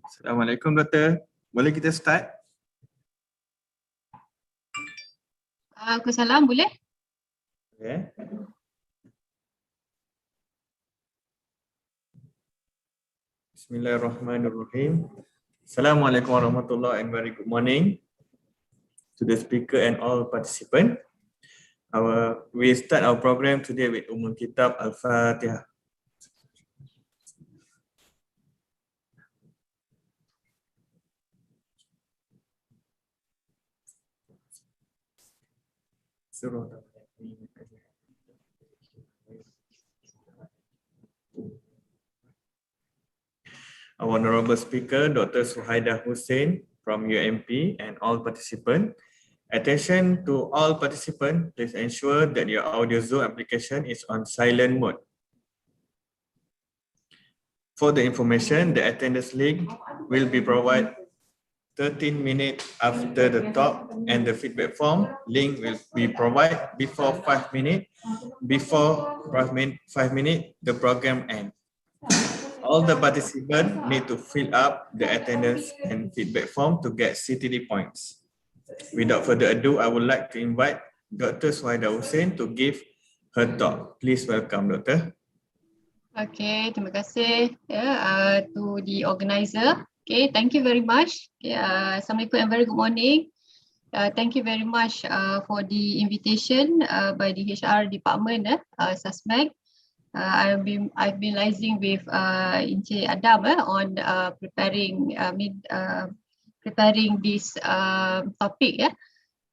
Assalamualaikum Doktor. Boleh kita start? Waalaikumsalam, boleh? Okay. Bismillahirrahmanirrahim. Assalamualaikum warahmatullahi and very good morning to the speaker and all participants. We start our program today with Kitab Al-Fatihah. Our honorable speaker, Dr. Suhaida Hussein from UMP and all participants. Attention to all participants, please ensure that your audio Zoom application is on silent mode. For the information, the attendance link will be provided 13 minutes after the talk, and the feedback form link will be provided before 5 minutes. Before 5 minutes, the program ends. All the participants need to fill up the attendance and feedback form to get CTD points. Without further ado, I would like to invite Dr. Suhaida Hussein to give her talk. Please welcome, Doctor. Okay, terima kasih to the organizer. Okay, thank you very much. Okay, Assalamualaikum and very good morning. Thank you very much for the invitation by the HR department, SASMEC. I've been liaising with Encik Adam on preparing this topic.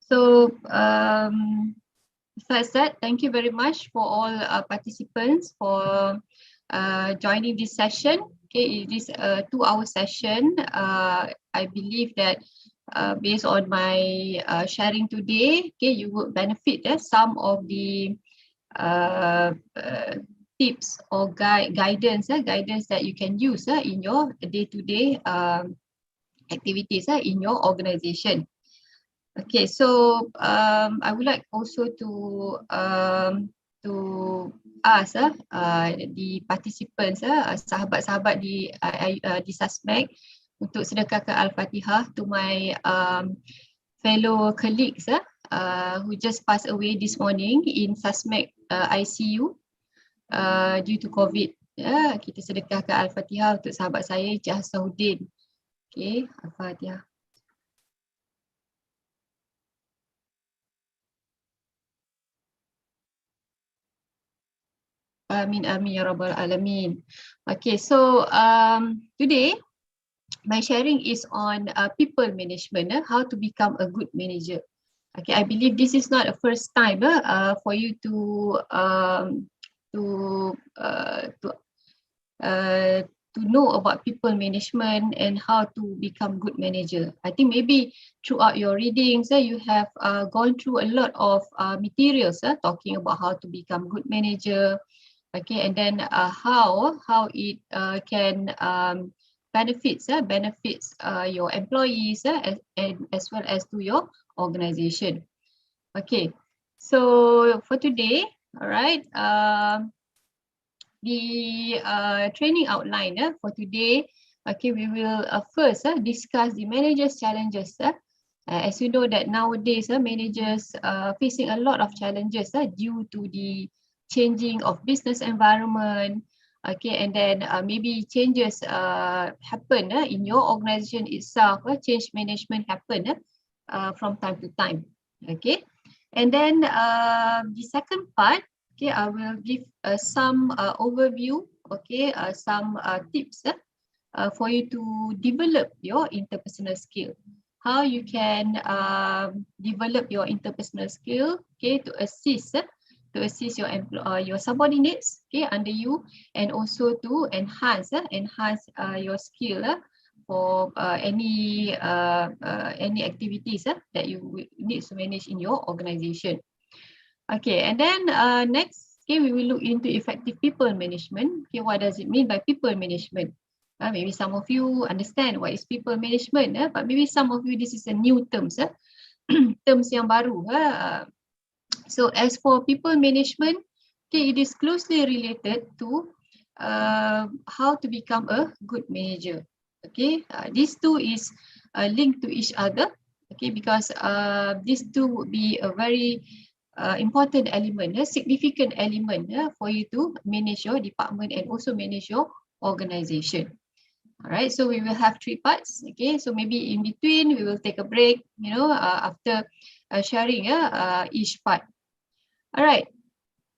So as I said, thank you very much for all participants for joining this session. Okay, it is a 2-hour session. I believe that based on my sharing today, okay, you will benefit some of the tips or guidance that you can use in your day-to-day activities in your organization. Okay, so I would like also to ask the participants, sahabat-sahabat di SASMEC untuk sedekahkan Al-Fatihah to my fellow colleagues who just passed away this morning in SASMEC ICU due to COVID. Kita sedekahkan Al-Fatihah untuk sahabat saya, Jahsahuddin. Okay, Al-Fatihah. Amin, amin, ya rabbal alamin. Okay, so today my sharing is on people management, how to become a good manager. Okay, I believe this is not a first time for you to know about people management and how to become good manager. I think maybe throughout your readings, you have gone through a lot of materials talking about how to become good manager. Okay, and then how it can benefits your employees and as well as to your organization. Okay, so for today, all right, the training outline for today. Okay, we will first discuss the managers' challenges. As you know that nowadays managers are facing a lot of challenges due to the changing of business environment. Okay, and then maybe changes happen in your organization itself. Change management happen from time to time. Okay, and then the second part, okay, I will give some overview. Okay, some tips for you to develop your interpersonal skill. How you can develop your interpersonal skill, okay, to assist your subordinates, okay, under you, and also to enhance your skill for any activities that you need to manage in your organization. Okay, and then next, okay, we will look into effective people management. Okay, what does it mean by people management? Maybe some of you understand what is people management, but maybe some of you this is a new terms, terms yang baru. So as for people management, okay, it is closely related to how to become a good manager. Okay, these two is linked to each other. Okay, because these two would be a very important element, a significant element for you to manage your department and also manage your organization. All right, so we will have 3 parts. Okay, so maybe in between we will take a break, you know, after sharing each part. All right,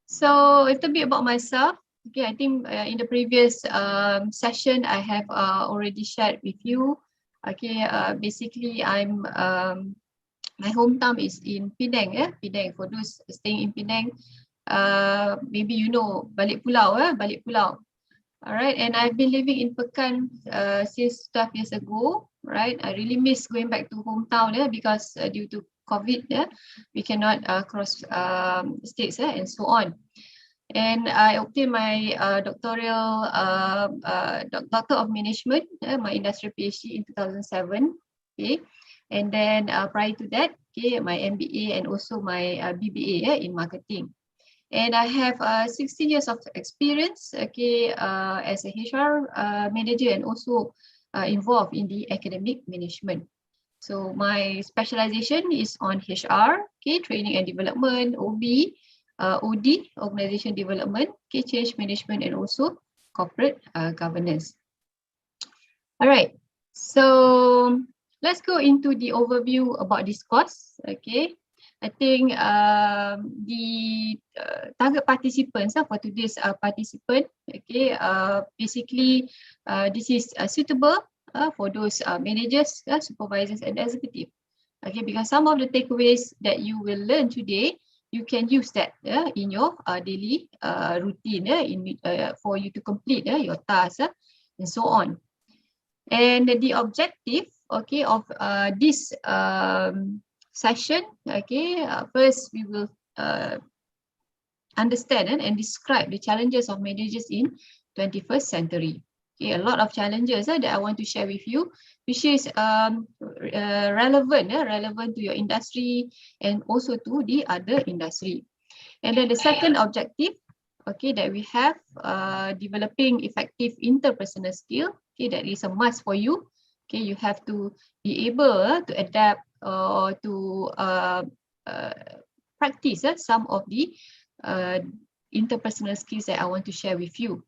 so a little bit about myself. Okay, I think in the previous session I have already shared with you. Okay, basically I'm my hometown is in Penang. Penang, for those staying in Penang, maybe you know Balik Pulau. Balik Pulau. All right, and I've been living in Pekan since 12 years ago. Right, I really miss going back to hometown because due to COVID, we cannot cross states and so on. And I obtained my doctoral Doctor of Management, my industrial PhD in 2007. Okay, and then prior to that, okay, my MBA and also my BBA in marketing. And I have 16 years of experience, okay, as a HR manager and also involved in the academic management. So my specialization is on HR, okay, training and development, OB, OD, organization development, okay, change management, and also corporate governance. All right, so let's go into the overview about this course, okay. I think the target participants for today's participant, okay, basically this is suitable for those managers, supervisors, and executive. Okay, because some of the takeaways that you will learn today, you can use that in your daily routine for you to complete your tasks and so on. And the objective, okay, of this session, okay, first we will understand and describe the challenges of managers in 21st century. Okay, a lot of challenges that I want to share with you, which is relevant to your industry and also to the other industry. And then the second objective, okay, that we have developing effective interpersonal skill. Okay, that is a must for you. Okay, you have to be able to adapt or to practice some of the interpersonal skills that I want to share with you.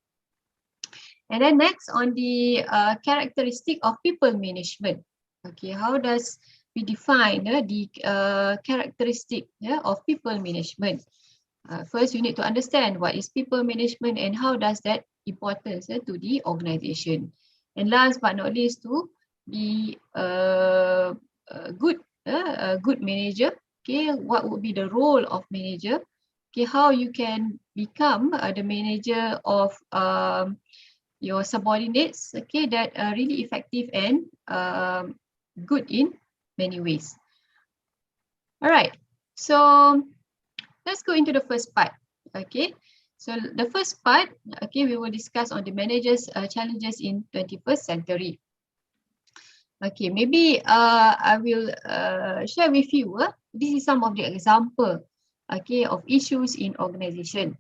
And then next on the characteristic of people management. Okay, how does we define the characteristic of people management? First, you need to understand what is people management and how does that importance to the organization. And last but not least, to be a good manager. Okay, what would be the role of manager? Okay, how you can become the manager of your subordinates. Okay, that are really effective and good in many ways. All right, so let's go into the first part. Okay, so the first part, okay, we will discuss on the managers' challenges in 21st century. Okay, maybe I will share with you. This is some of the example, okay, of issues in organization.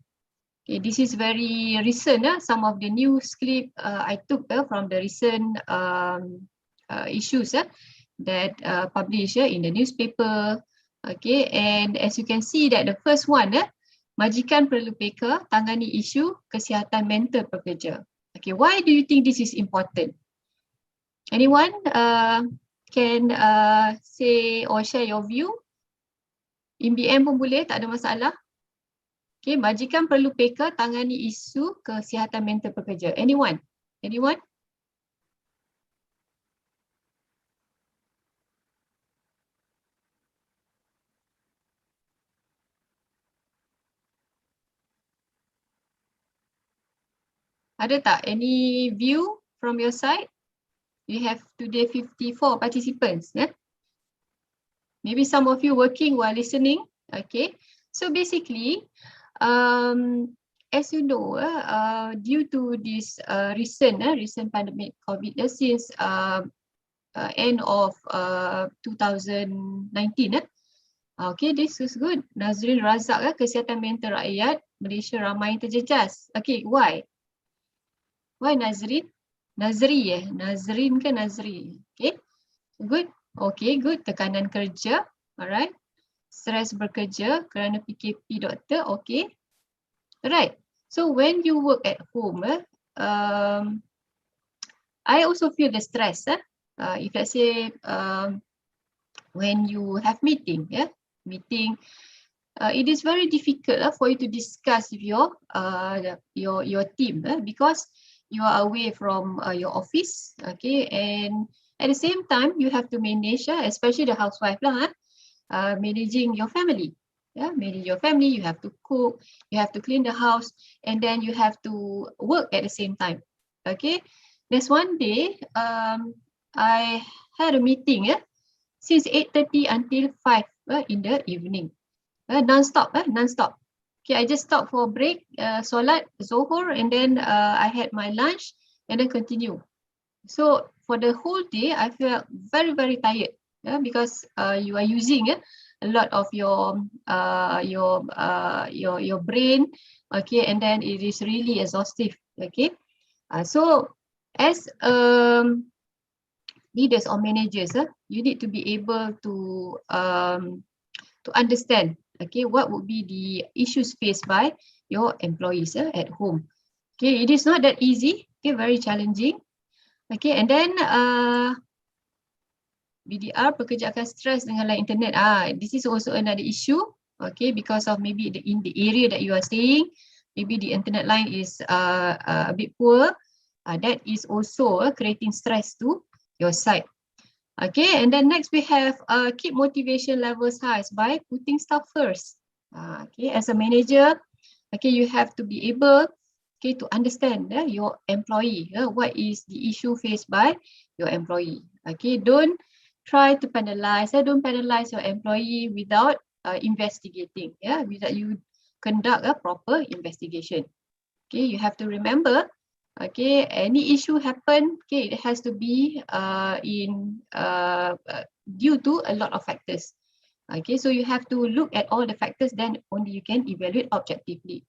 Okay, this is very recent. Some of the news clip I took from the recent issues that published in the newspaper. Okay, and as you can see that the first one, majikan perlu peka tangani isu kesihatan mental pekerja. Okay, why do you think this is important? Anyone can say or share your view? IMBM pun boleh, tak ada masalah. Okay, majikan perlu peka tangani isu kesihatan mental pekerja. Anyone? Anyone? Ada tak any view from your side? You have today 54 participants. Maybe some of you working while listening. Okay, so basically, as you know, due to this recent pandemic COVID since end of 2019. Okay, this is good. Nazrin Razak, kesihatan mental rakyat Malaysia ramai terjejas. Okay, why? Why Nazrin? Nazri Nazrin ke Nazri? Okay, good. Okay, good. Tekanan kerja. Alright. Stres bekerja kerana PKP doktor. Okay. Alright. So when you work at home, I also feel the stress. If let's say when you have meeting, meeting, it is very difficult for you to discuss with your team because you are away from your office, okay, and at the same time you have to manage, especially the housewife lah, managing your family. Manage your family, you have to cook, you have to clean the house, and then you have to work at the same time. Okay, there's one day I had a meeting since 8:30 until 5 in the evening. Non-stop. Okay, I just stopped for a break, solat, Zohor, and then I had my lunch and then continue. So for the whole day, I felt very, very tired because you are using a lot of your brain, okay, and then it is really exhaustive, okay. So as leaders or managers, you need to be able to understand, okay, what would be the issues faced by your employees at home. Okay, it is not that easy, okay, very challenging. Okay, and then BDR pekerja akan stres dengan line internet. This is also another issue, okay, because of maybe in the area that you are staying, maybe the internet line is a bit poor. That is also creating stress to your side. Okay, and then next we have keep motivation levels high by putting stuff first. Okay, as a manager, okay, you have to be able, okay, to understand your employee. What is the issue faced by your employee? Okay, don't try to penalize. Don't penalize your employee without investigating. Without you conduct a proper investigation. Okay, you have to remember. Okay, any issue happen, okay, it has to be due to a lot of factors. Okay, so you have to look at all the factors, then only you can evaluate objectively.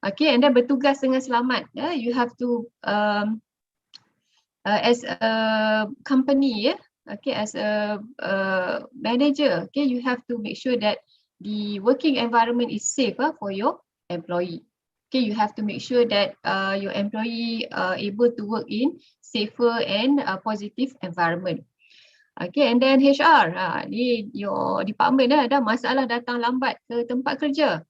Okay, and then bertugas dengan selamat. You have to as a company, okay, as a manager, okay, you have to make sure that the working environment is safe for your employee. Okay, you have to make sure that your employee are able to work in safer and positive environment. Okay, and then HR, ni your department ada masalah datang lambat ke tempat kerja.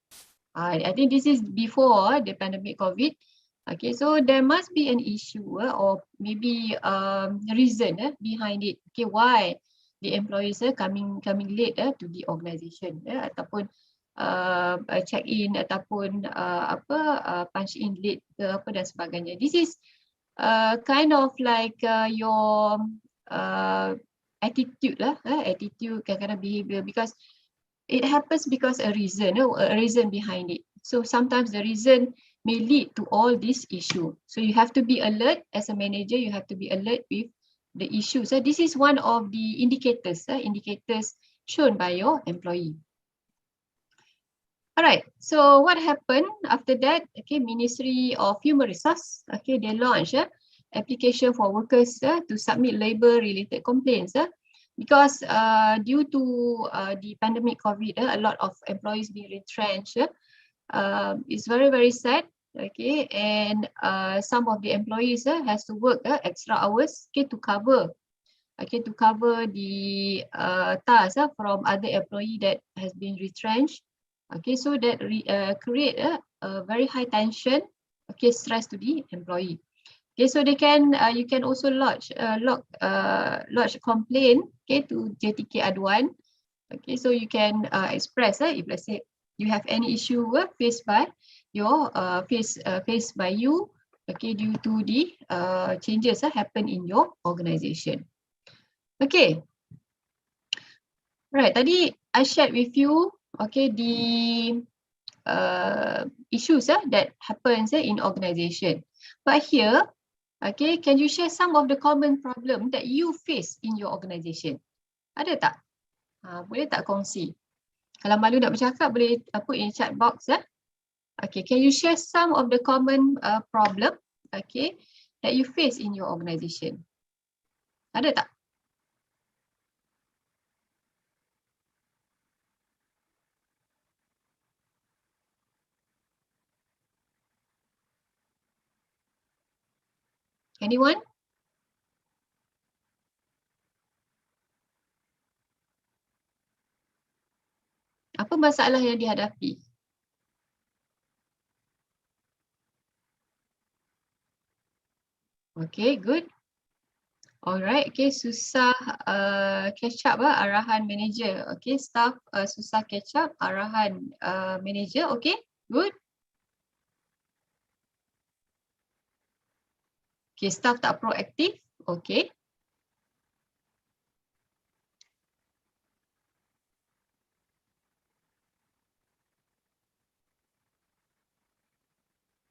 I think this is before the pandemic COVID. Okay, so there must be an issue or maybe reason behind it. Okay, why the employees coming late to the organisation ataupun check in ataupun punch in late ke apa dan sebagainya. This is kind of like your attitude lah, attitude, kadang-kadang behavior, because it happens because a reason behind it. So sometimes the reason may lead to all this issue. So you have to be alert as a manager. You have to be alert with the issues. This is one of the indicators shown by your employee. Alright, so what happened after that? Okay, Ministry of Human Resource, okay, they launched application for workers to submit labor-related complaints because due to the pandemic COVID, a lot of employees being retrenched. It's very, very sad. Okay, and some of the employees has to work extra hours, okay, to cover the task from other employee that has been retrenched. Okay, so that create a very high tension, okay, stress to the employee. Okay, so they can you can also lodge a complaint, okay, to JTK Aduan. Okay, so you can express if let's say you have any issue faced by your faced by you, okay, due to the changes happen in your organization. Okay, right. Tadi I shared with you, okay, the issues that happens in organization. But here, okay, can you share some of the common problem that you face in your organization? Ada tak? Boleh tak kongsi? Kalau malu nak bercakap, boleh put in chat box. Okay, can you share some of the common problem, okay, that you face in your organization? Ada tak? Anyone? Apa masalah yang dihadapi? Okay, good. Alright, okay, susah catch up arahan manager. Okay, staff susah catch up arahan manager. Okay, good. Okay, staff tak proaktif. Okay.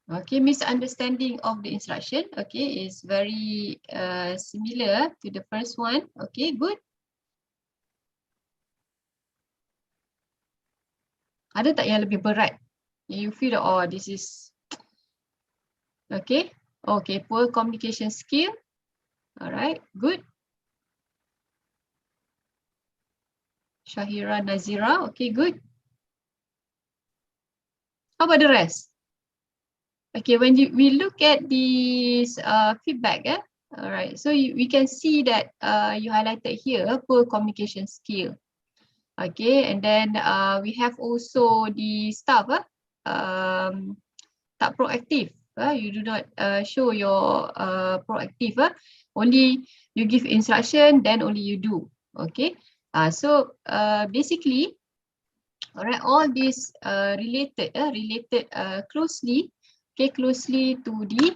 Okay, misunderstanding of the instruction. Okay, is very similar to the first one. Okay, good. Ada tak yang lebih berat? You feel that, oh, this is okay. Okay, poor communication skill. Alright, good. Shahira Nazira. Okay, good. How about the rest? Okay, when we look at this feedback, all right, so we can see that you highlighted here poor communication skill. Okay, and then we have also the staff tak proactive. You do not show your proactive. Only you give instruction, then only you do. Okay, so basically, all right, all these related closely. Okay, closely to the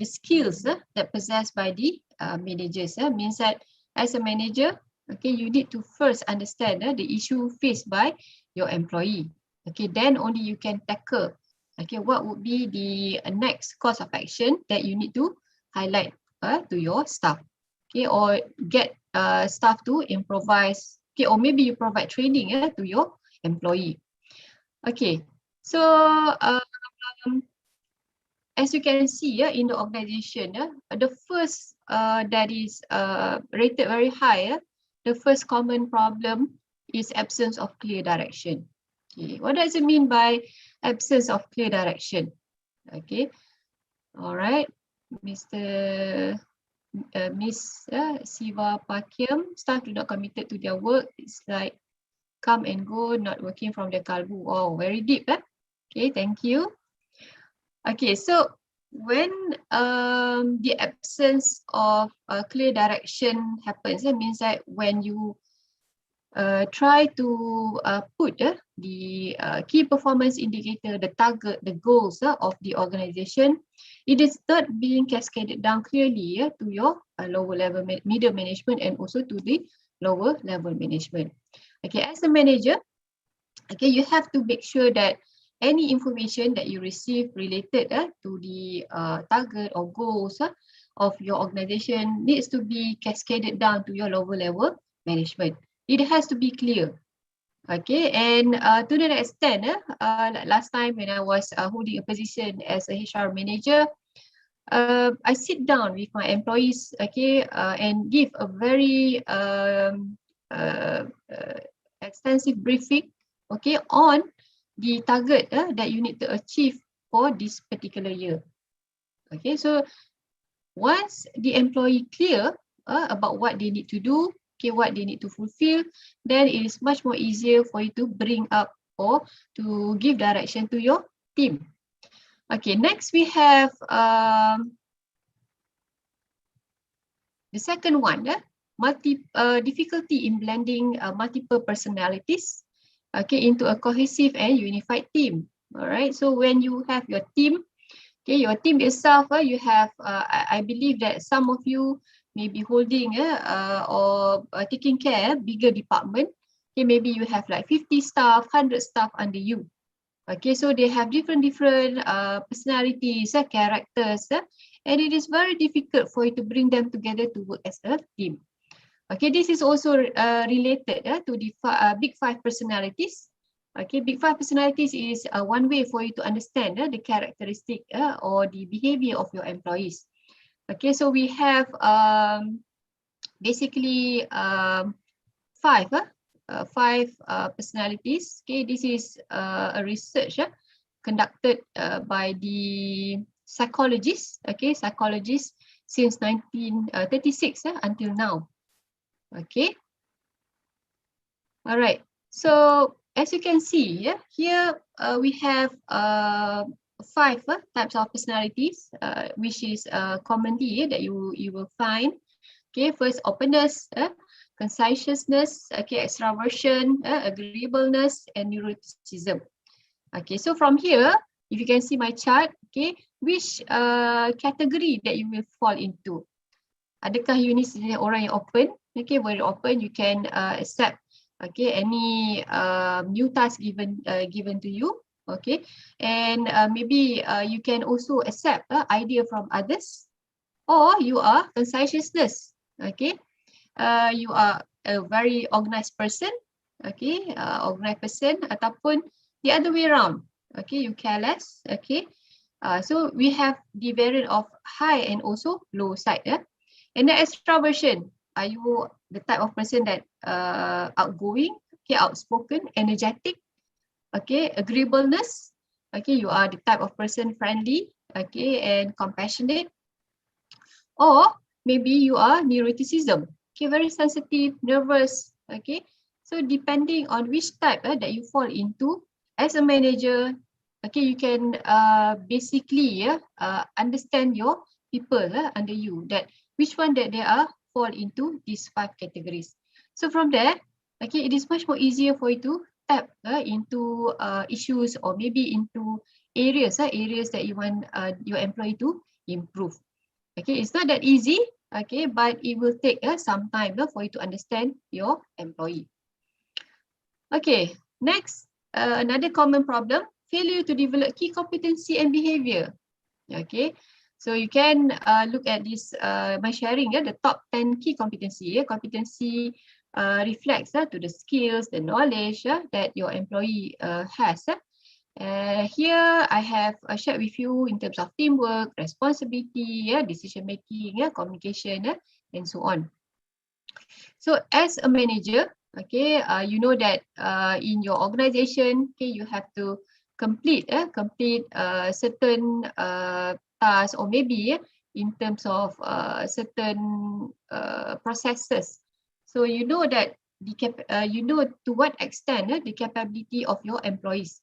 skills that possessed by the managers. Means that as a manager, okay, you need to first understand the issue faced by your employee. Okay, then only you can tackle. Okay, what would be the next course of action that you need to highlight to your staff? Okay, or get staff to improvise. Okay, or maybe you provide training to your employee. Okay, so as you can see in the organization, the first that is rated very high, the first common problem is absence of clear direction. Okay, what does it mean by absence of clear direction? Okay, all right, Miss Siva Pakiam, staff do not committed to their work. It's like come and go, not working from the kalbu. Oh, very deep. Okay, thank you. Okay, so when the absence of clear direction happens, it means that when you try to put the key performance indicator, the target, the goals of the organization, it is not being cascaded down clearly to your lower level middle management and also to the lower level management. Okay, as a manager, okay, you have to make sure that any information that you receive related to the target or goals of your organization needs to be cascaded down to your lower level management. It has to be clear. Okay, and to that extent, last time when I was holding a position as a HR manager, I sit down with my employees, okay, and give a very extensive briefing, okay, on the target that you need to achieve for this particular year. Okay, so once the employee clear about what they need to do, okay, what they need to fulfill, then it is much more easier for you to bring up or to give direction to your team. Okay, next we have the second one, difficulty in blending multiple personalities, okay, into a cohesive and unified team. All right, so when you have your team, okay, your team itself, you have, I believe that some of you may be holding or taking care bigger department. Okay, maybe you have like 50 staff, 100 staff under you. Okay, so they have different personalities, characters, and it is very difficult for you to bring them together to work as a team. Okay, this is also related to the big five personalities. Okay, big five personalities is one way for you to understand the characteristic or the behavior of your employees. Okay, so we have basically five personalities. Okay, this is a research conducted by the psychologists. Okay, psychologists since 1936 until now. Okay. All right. So as you can see, here we have five types of personalities, which is commonly that you will find. Okay, first openness, conscientiousness, okay, extraversion, agreeableness, and neuroticism. Okay, so from here, if you can see my chart, okay, which category that you will fall into? Adakah you ni orang yang open? Okay, very open. You can accept okay any new task given to you. Okay, and maybe you can also accept idea from others, or you are conscientiousness. Okay, you are a very organized person. Okay, organized person, ataupun the other way around. Okay, you care less. Okay, so we have the variant of high and also low side. And the extraversion, are you the type of person that outgoing, okay, outspoken, energetic, okay, agreeableness, okay, you are the type of person friendly, okay, and compassionate, or maybe you are neuroticism, okay, very sensitive, nervous, okay. So depending on which type that you fall into as a manager, okay, you can basically understand your people under you, that which one that they are fall into these five categories. So from there, okay, it is much more easier for you to tap into issues, or maybe into areas that you want your employee to improve. Okay, it's not that easy, okay, but it will take some time for you to understand your employee. Okay, next, another common problem, failure to develop key competency and behavior. Okay, so you can look at this by sharing the top 10 key competency. Competency reflects to the skills, the knowledge that your employee has. Here I have shared with you in terms of teamwork, responsibility, decision making, communication, and so on. So as a manager, okay, you know that in your organization, okay, you have to complete certain tasks, or maybe in terms of certain processes. So you know that you know to what extent the capability of your employees.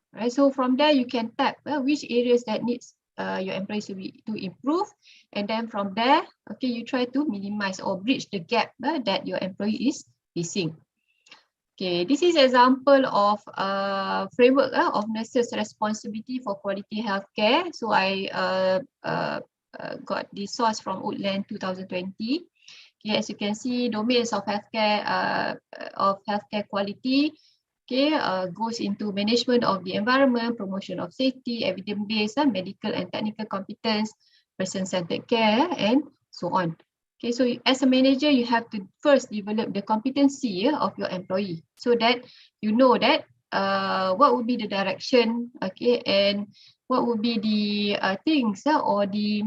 Right, so from there you can tap which areas that needs your employees to improve, and then from there, okay, you try to minimize or bridge the gap that your employee is facing. Okay, this is example of framework of nurses' responsibility for quality healthcare. So I got this source from Woodland 2020. Okay, as you can see, domains of healthcare quality, okay, goes into management of the environment, promotion of safety, evidence-based medical and technical competence, person-centered care, and so on. Okay, so as a manager, you have to first develop the competency of your employee, so that you know that what would be the direction, okay, and what would be the things or the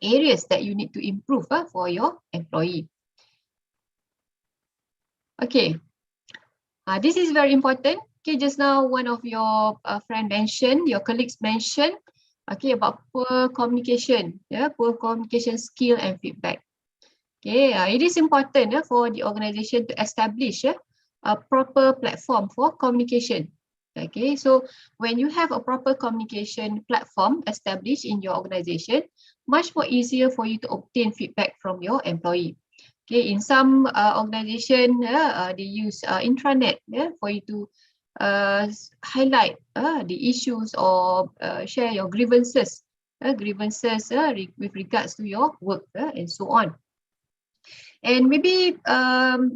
areas that you need to improve for your employee. Okay. This is very important. Okay, just now one of your your colleagues mentioned, okay, about poor communication, poor communication skill and feedback. Okay, it is important for the organization to establish a proper platform for communication. Okay, so when you have a proper communication platform established in your organization, much more easier for you to obtain feedback from your employee. Okay, in some organization, they use intranet for you to highlight the issues, or share your grievances with regards to your work and so on. And maybe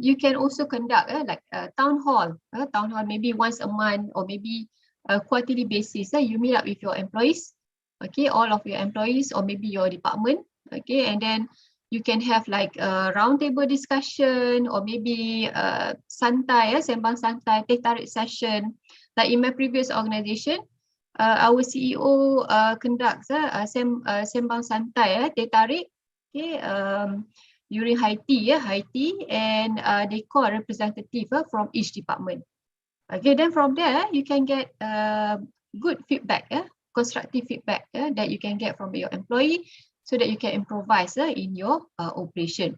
you can also conduct like a town hall maybe once a month, or maybe a quarterly basis. You meet up with your employees, okay, all of your employees, or maybe your department, okay, and then you can have like a roundtable discussion, or maybe santai, sembang santai, teh tarik session, Like in my previous organization, our CEO conducts sembang santai, teh tarik, okay, during high tea, and they call representative from each department. Okay, then from there you can get good feedback, constructive feedback that you can get from your employee, so that you can improvise in your operation.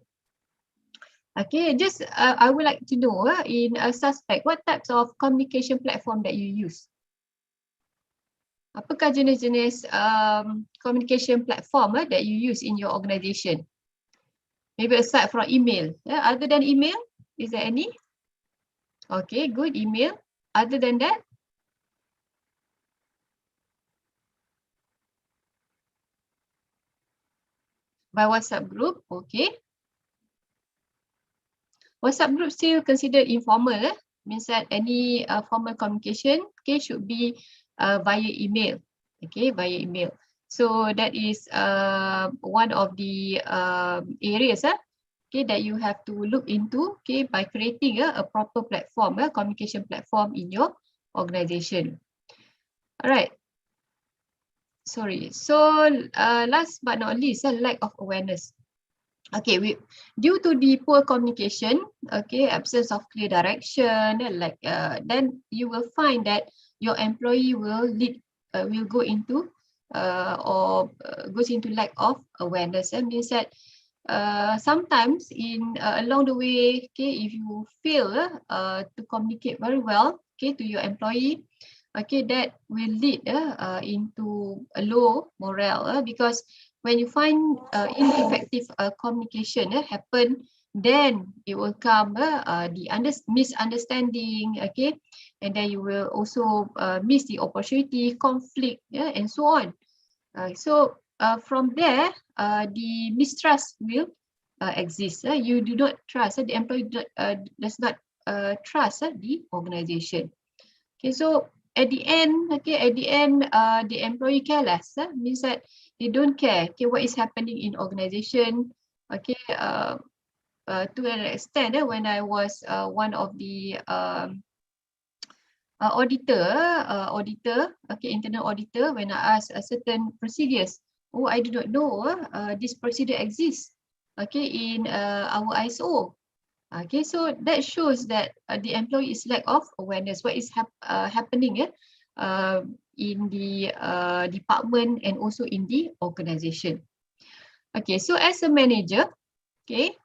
Okay, just I would like to know in SASMEC, what types of communication platform that you use? Apakah jenis-jenis communication platform that you use in your organization? Maybe aside from email, other than email, is there any? Okay, good, email. Other than that? By WhatsApp group, okay. WhatsApp group still considered informal, means that any formal communication, okay, should be via email, okay, via email. So that is one of the areas, okay, that you have to look into, okay, by creating a proper platform, communication platform in your organization. All right. Sorry. So last but not least, lack of awareness. Okay, due to the poor communication, okay, absence of clear direction, then you will find that your employee will go into goes into lack of awareness. It means that sometimes along the way, okay, if you fail to communicate very well, okay, to your employee, okay, that will lead into a low morale because when you find ineffective communication happen, then it will come the misunderstanding, okay, and then you will also miss the opportunity, conflict, and so on. So from there, the mistrust will exist. You do not trust, the employee does not trust the organization. Okay, so at the end, the employee careless, means that they don't care, okay, what is happening in organization. Okay, to an extent, when I was one of the auditor, okay, internal auditor, when I asked certain procedures, oh, I do not know this procedure exists, okay, in our ISO. Okay, so that shows that the employee is lack of awareness what is happening in the department and also in the organization. Okay, so as a manager, okay,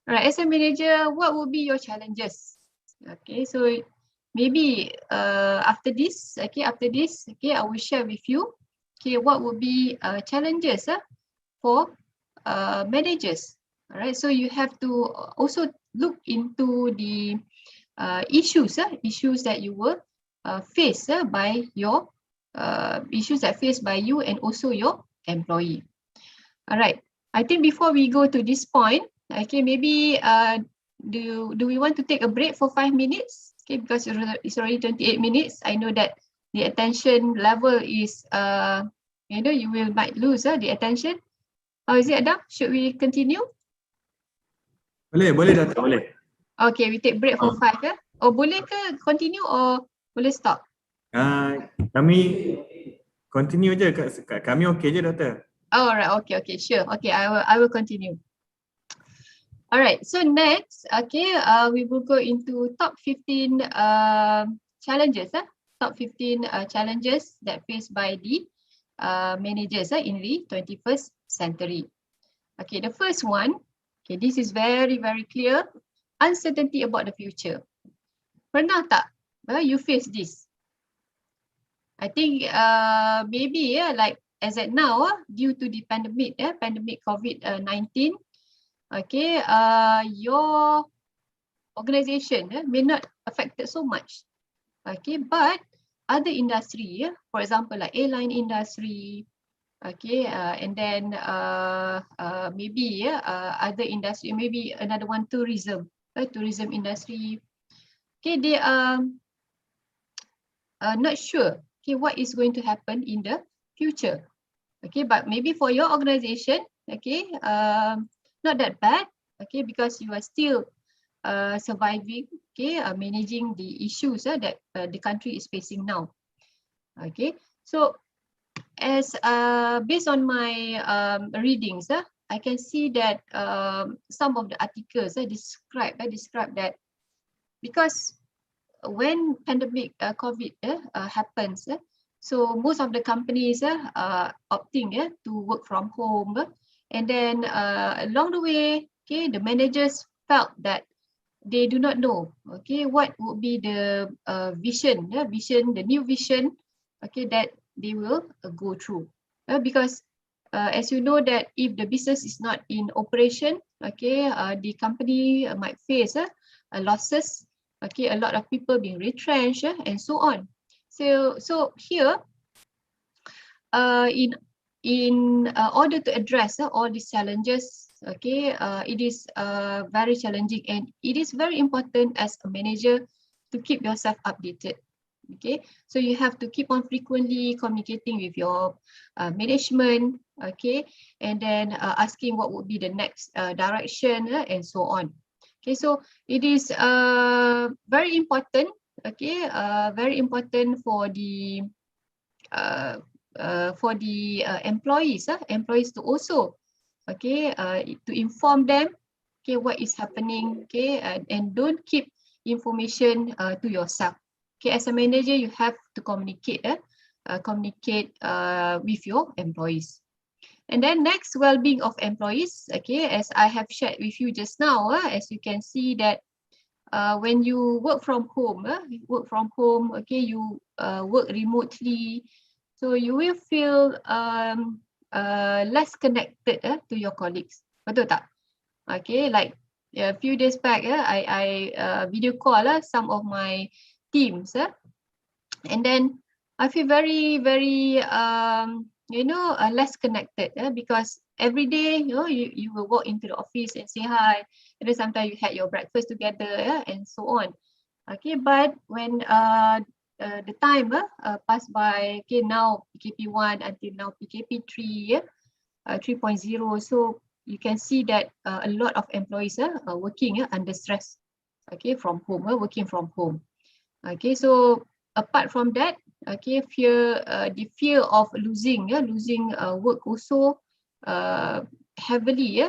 right, as a manager, what will be your challenges? Okay, so maybe after this, okay, I will share with you, okay, what will be challenges for managers. All right, so you have to also look into the issues that you will face by your issues that faced by you and also your employee. All right, I think before we go to this point, okay, maybe do we want to take a break for 5 minutes? Okay, because it's already 28 minutes. I know that the attention level is you might lose the attention. How is it, Adam? Should we continue? Boleh Dato', boleh. Okay, we take break for 5 ya. Oh, boleh ke continue or boleh stop? Kami continue je, kami okey je Dato'. Oh, alright, okay, sure. Okay, I will continue. Alright, so next, okay, we will go into top 15 challenges. Top 15 challenges that faced by the managers in the 21st century. Okay, the first one, okay, this is very, very clear. Uncertainty about the future. Pernah tak you face this? I think maybe like as at now, due to the pandemic COVID-19, okay, your organization may not affected so much. Okay, but other industry, for example, like airline industry, okay, and then maybe other industry, maybe another one, tourism industry. Okay, they are not sure, okay, what is going to happen in the future. Okay, but maybe for your organization, okay, not that bad, okay, because you are still surviving, okay, managing the issues that the country is facing now. Okay, so as based on my readings, I can see that some of the articles describe that because when pandemic COVID happens, so most of the companies are opting to work from home, and then along the way, okay, the managers felt that they do not know, okay, what would be the vision, the new vision, okay, that they will go through, because as you know that if the business is not in operation, okay, the company might face losses, okay, a lot of people being retrenched and so on. So here, in order to address all these challenges, okay, it is very challenging, and it is very important as a manager to keep yourself updated. Okay, so you have to keep on frequently communicating with your management, okay, and then asking what would be the next direction and so on. Okay, so it is very important, okay, very important for the employees to also, okay, to inform them, okay, what is happening, okay, and don't keep information to yourself. Okay, as a manager, you have to communicate with your employees. And then next, well-being of employees. Okay, as I have shared with you just now, as you can see that when you work from home, okay, you work remotely, so you will feel less connected to your colleagues. Betul tak? Okay, like a few days back, I video call some of my teams, and then I feel very, very less connected, because every day, you will walk into the office and say hi, and then sometimes you had your breakfast together, and so on. Okay, but when the time passed by, okay, now PKP 1 until now PKP 3, 3.0, so you can see that a lot of employees are working under stress, okay, from home, working from home. Okay, so apart from that, okay, the fear of losing work also heavily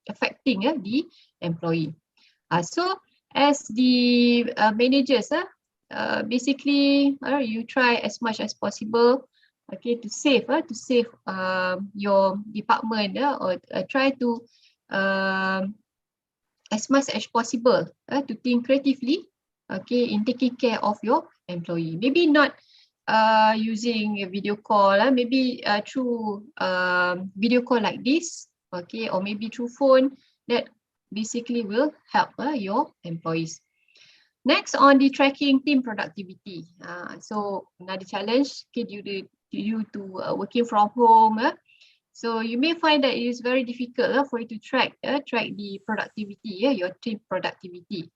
affecting the employee. So as the managers, basically you try as much as possible, okay, to save your department, or try to as much as possible to think creatively, okay, in taking care of your employee. Maybe not using a video call, maybe through video call like this, okay, or maybe through phone, that basically will help your employees. Next, on the tracking team productivity. So another challenge, okay, due to working from home. So you may find that it is very difficult for you to track the productivity, your team productivity.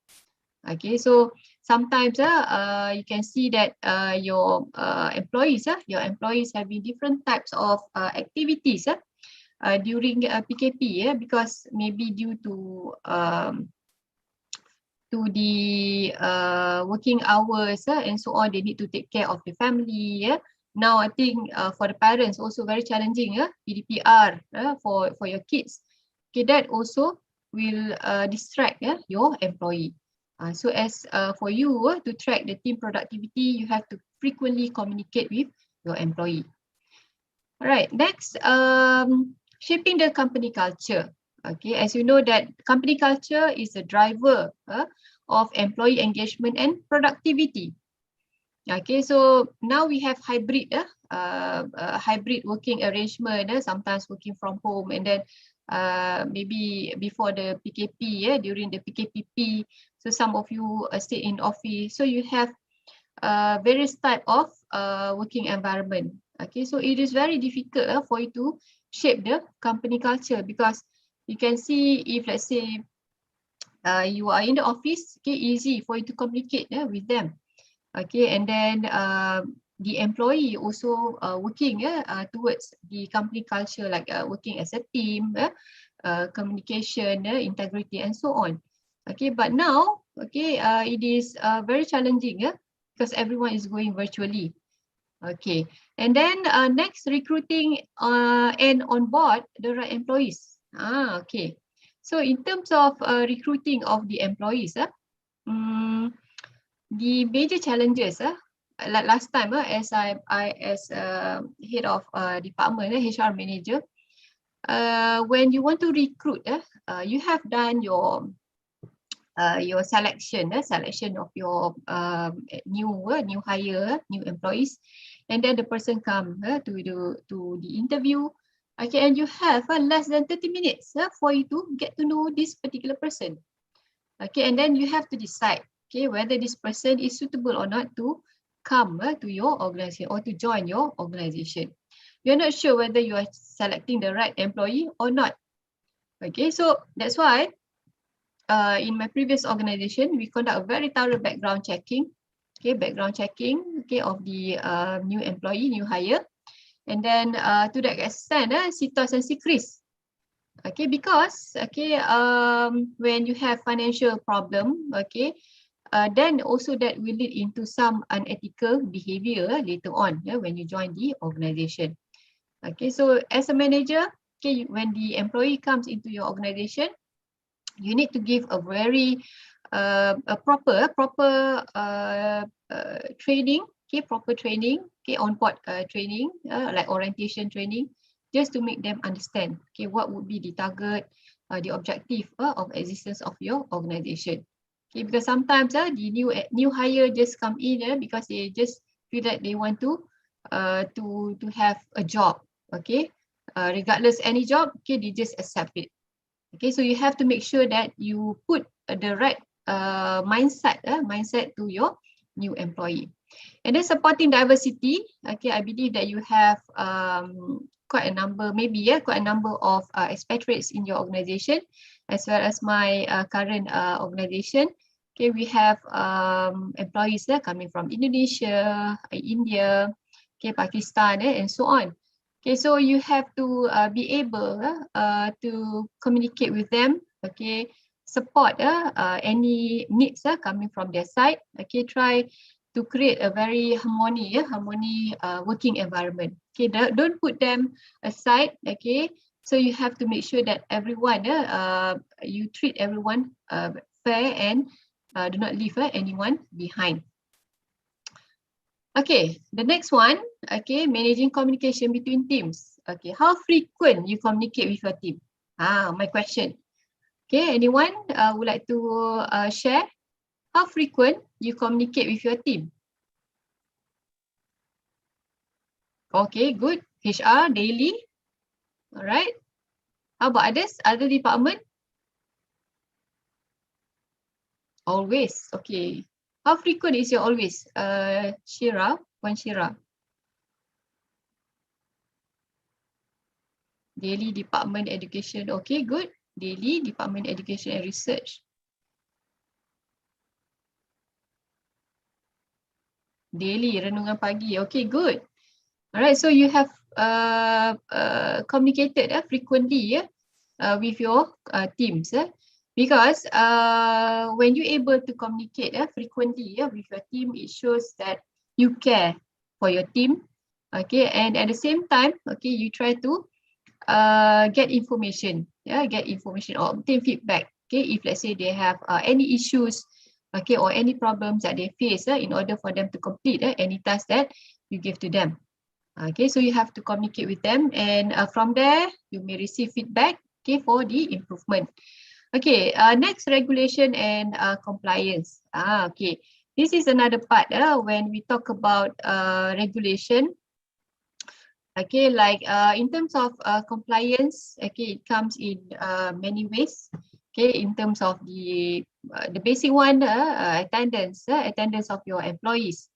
Okay, so sometimes you can see that your employees having different types of activities during PKP, because maybe due to the working hours and so on, they need to take care of the family. Now I think for the parents also very challenging, PDPR for your kids. Okay, that also will distract your employee. So as for you to track the team productivity, you have to frequently communicate with your employee. All right, next, shaping the company culture. Okay, as you know that company culture is a driver of employee engagement and productivity. Okay, so now we have hybrid working arrangement, sometimes working from home, and then maybe before the PKP, during the PKPP, so some of you stay in office, so you have various type of working environment. Okay, so it is very difficult for you to shape the company culture, because you can see if, let's say, you are in the office, okay, easy for you to communicate with them. Okay, and then the employee also working towards the company culture, like working as a team, communication, integrity, and so on. Okay, but now, okay, it is very challenging, because everyone is going virtually. Okay, and then next, recruiting and on board the right employees. Okay. So in terms of recruiting of the employees, the major challenges, like last time, as as head of department, HR manager, when you want to recruit, you have done your selection of your new hire, new employees, and then the person come to the interview. Okay, and you have less than 30 minutes for you to get to know this particular person. Okay, and then you have to decide, okay, whether this person is suitable or not to come to your organization or to join your organization. You're not sure whether you are selecting the right employee or not. Okay, so that's why in my previous organization, we conduct a very thorough background checking, okay, of the new employee, new hire, and then to that extent, CITOS and CICRIS. Okay, because when you have financial problem, okay, then also that will lead into some unethical behavior later on, when you join the organization. Okay, so as a manager, okay, when the employee comes into your organization, you need to give a very a proper training, okay, proper training, okay, on board training, like orientation training, just to make them understand, okay, what would be the target, the objective of existence of your organization. Okay, because sometimes the new hire just come in because they just feel that they want to have a job, okay, regardless any job, okay, they just accept it. Okay, so you have to make sure that you put the right mindset to your new employee. And then supporting diversity. Okay, I believe that you have quite a number of expatriates in your organization, as well as my current organization. Okay, we have employees coming from Indonesia, India, okay, Pakistan, and so on. Okay, so you have to be able to communicate with them, okay, support any needs coming from their side, okay, try to create a very harmony working environment. Okay, don't put them aside, okay, so you have to make sure that everyone, you treat everyone fair and do not leave anyone behind. Okay, the next one, okay, managing communication between teams. Okay, how frequent you communicate with your team? My question. Okay, anyone would like to share how frequent you communicate with your team? Okay, good. HR, daily. All right. How about others? Other department? Always. Okay. How frequent is your always? Shira, Wan Shira. Daily Department Education. Okay, good. Daily Department Education and Research. Daily renungan pagi. Okay, good. Alright, so you have communicated frequently with your teams. Because when you're able to communicate frequently with your team, it shows that you care for your team. Okay, and at the same time, okay, you try to get information, or obtain feedback. Okay, if let's say they have any issues, okay, or any problems that they face in order for them to complete any task that you give to them. Okay, so you have to communicate with them, and from there you may receive feedback, okay, for the improvement. Okay, next, regulation and compliance. Okay, this is another part when we talk about regulation. Okay, like in terms of compliance, okay, it comes in many ways. Okay, in terms of the basic one, attendance of your employees.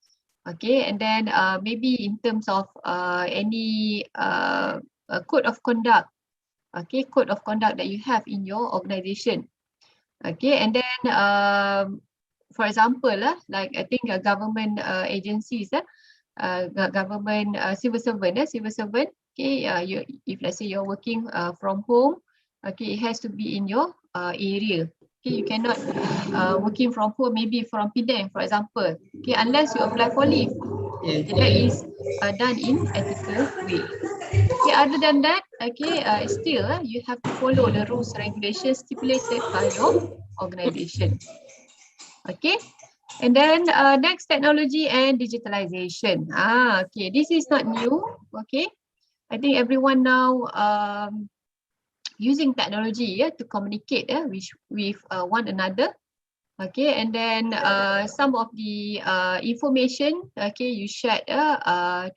Okay, and then maybe in terms of any code of conduct. Okay, code of conduct that you have in your organization. Okay, and then for example, like I think government agencies, government civil servant, okay, if let's say you're working from home, okay, it has to be in your area. Okay, you cannot working from home, maybe from Penang, for example. Okay, unless you apply for leave. That is done in ethical way. Okay, other than that, okay, still you have to follow the rules regulations stipulated by your organization. Okay, and then next, technology and digitalization. Okay, this is not new. Okay, I think everyone now using technology to communicate with one another. Okay, and then some of the information, okay, you shared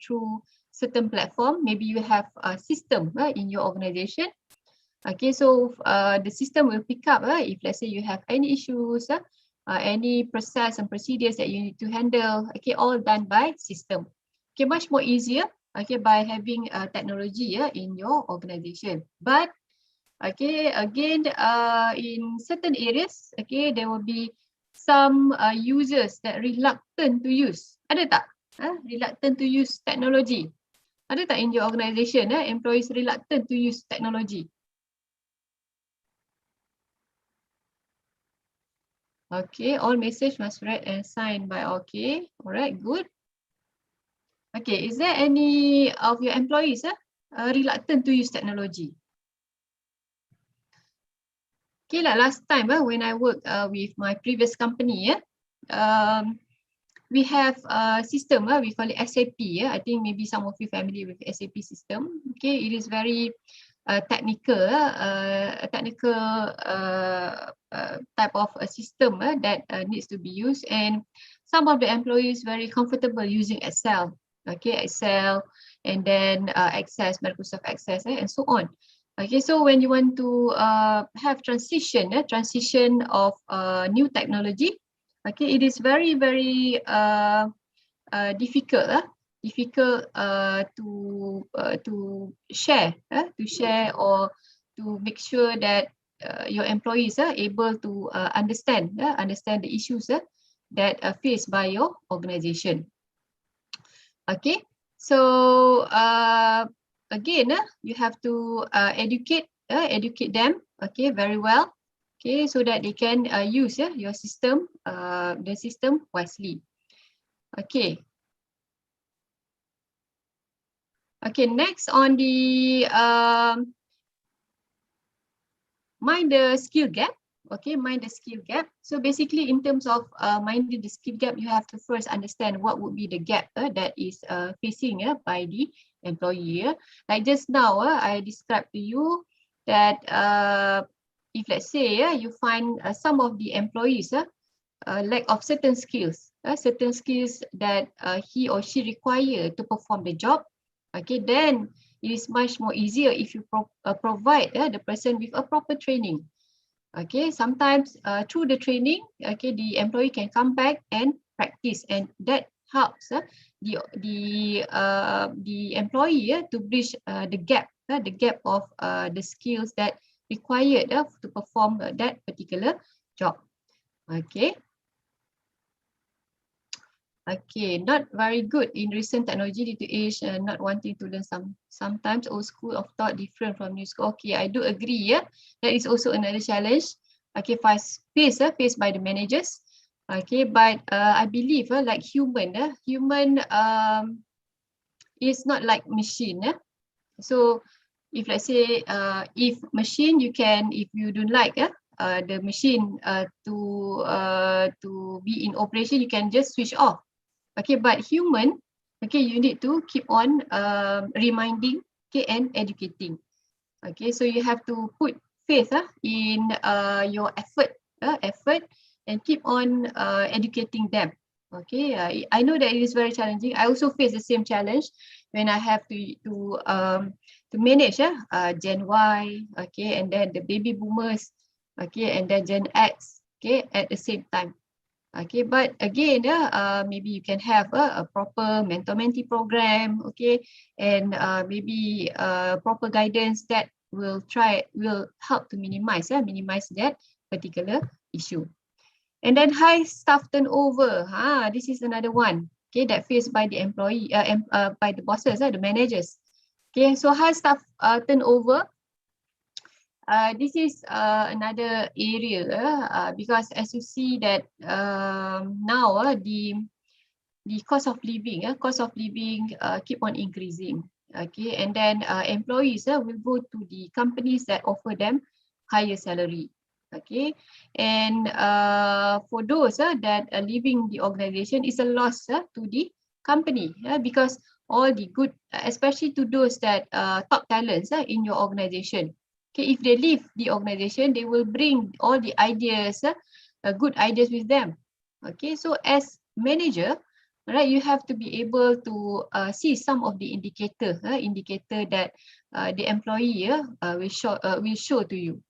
through certain platform. Maybe you have a system in your organization. Okay, so the system will pick up if let's say you have any issues, any process and procedures that you need to handle. Okay, all done by system. Okay, much more easier. Okay, by having technology in your organization. But okay, again, in certain areas, okay, there will be some users that reluctant to use. Ada tak? Reluctant to use technology. Ada tak in your organization, employees reluctant to use technology? Okay, all message must read and signed by, okay, all right, good. Okay, is there any of your employees reluctant to use technology? Okay, like last time when I worked with my previous company, we have a system, we call it SAP. I think maybe some of you familiar with SAP system. Okay, it is very technical, type of a system that needs to be used, and some of the employees very comfortable using Excel. Okay, Excel, and then Access, Microsoft Access, and so on. Okay, so when you want to have transition of new technology, okay, it is very difficult to share or to make sure that your employees are able to understand the issues that are faced by your organization. Okay, so again, you have to educate them, okay, very well, okay, so that they can use your system, the system wisely. Okay. Okay, next on the mind the skill gap. Okay, mind the skill gap. So basically, in terms of minding the skill gap, you have to first understand what would be the gap that is facing by the employee. Like just now, I described to you that if let's say you find some of the employees lack of certain skills that he or she require to perform the job. Okay, then it is much more easier if you provide the person with a proper training. Okay, sometimes through the training, okay, the employee can come back and practice, and that helps the employee to bridge the gap of the skills that required to perform that particular job. Okay. Okay, not very good in recent technology due to age and not wanting to learn sometimes old school of thought different from new school. Okay, I do agree. That is also another challenge. Okay, faced by the managers. Okay, but I believe like human is not like machine. So if let's say if machine you can, if you don't like the machine to be in operation, you can just switch off. Okay, but human, okay, you need to keep on reminding, okay, and educating. Okay, so you have to put faith in your effort and keep on educating them. Okay, I know that it is very challenging. I also face the same challenge when I have to manage Gen Y, okay, and then the baby boomers, okay, and then Gen X, okay, at the same time. Okay, but again, maybe you can have a proper mentor-mentee program, okay, and maybe proper guidance that will help to minimize that particular issue. And then high staff turnover. This is another one, okay, that faced by the employee, by the bosses, the managers. Okay, so high staff turnover. This is another area because as you see that now the cost of living keep on increasing. Okay, and then employees will go to the companies that offer them higher salary. Okay, and for those that are leaving the organization, is a loss to the company because all the good, especially to those that top talents in your organization. Okay, if they leave the organization, they will bring all the ideas, good ideas with them. Okay, so as manager, right, you have to be able to see some of the indicator that the employee will show to you.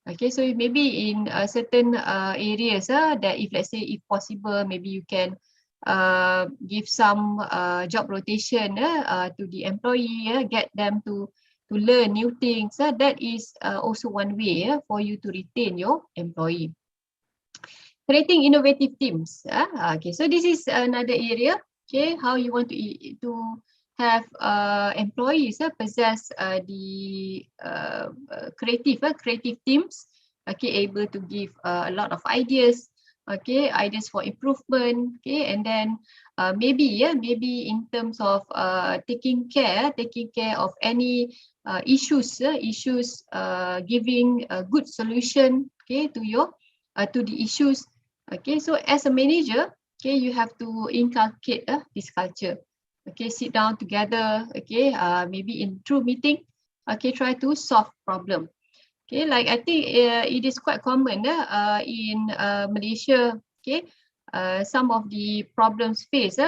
Okay, so maybe in certain areas that if let's say if possible, maybe you can give some job rotation to the employee, get them to learn new things. That is also one way for you to retain your employee. Creating innovative teams. Okay, so this is another area. Okay, how you want to have employees possess the creative teams. Okay, able to give a lot of ideas. Okay, ideas for improvement. Okay, and then maybe in terms of taking care of any issues, giving a good solution. Okay, to your to the issues. Okay, so as a manager, okay, you have to inculcate this culture. Okay, sit down together. Okay, maybe in through meeting. Okay, try to solve problem. Okay, like I think it is quite common in Malaysia. Okay, some of the problems faced.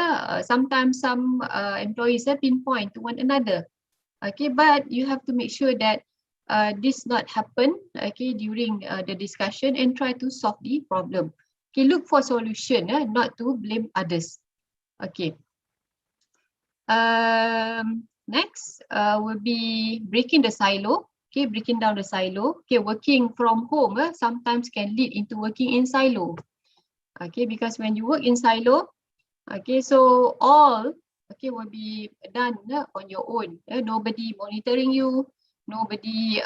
Sometimes some employees pinpoint to one another. Okay, but you have to make sure that this not happen. Okay, during the discussion and try to solve the problem. Okay, look for solution, not to blame others. Okay. Next will be breaking the silo. Okay, breaking down the silo. Okay, working from home sometimes can lead into working in silo. Okay, because when you work in silo, okay, so all will be done on your own. Nobody monitoring you, nobody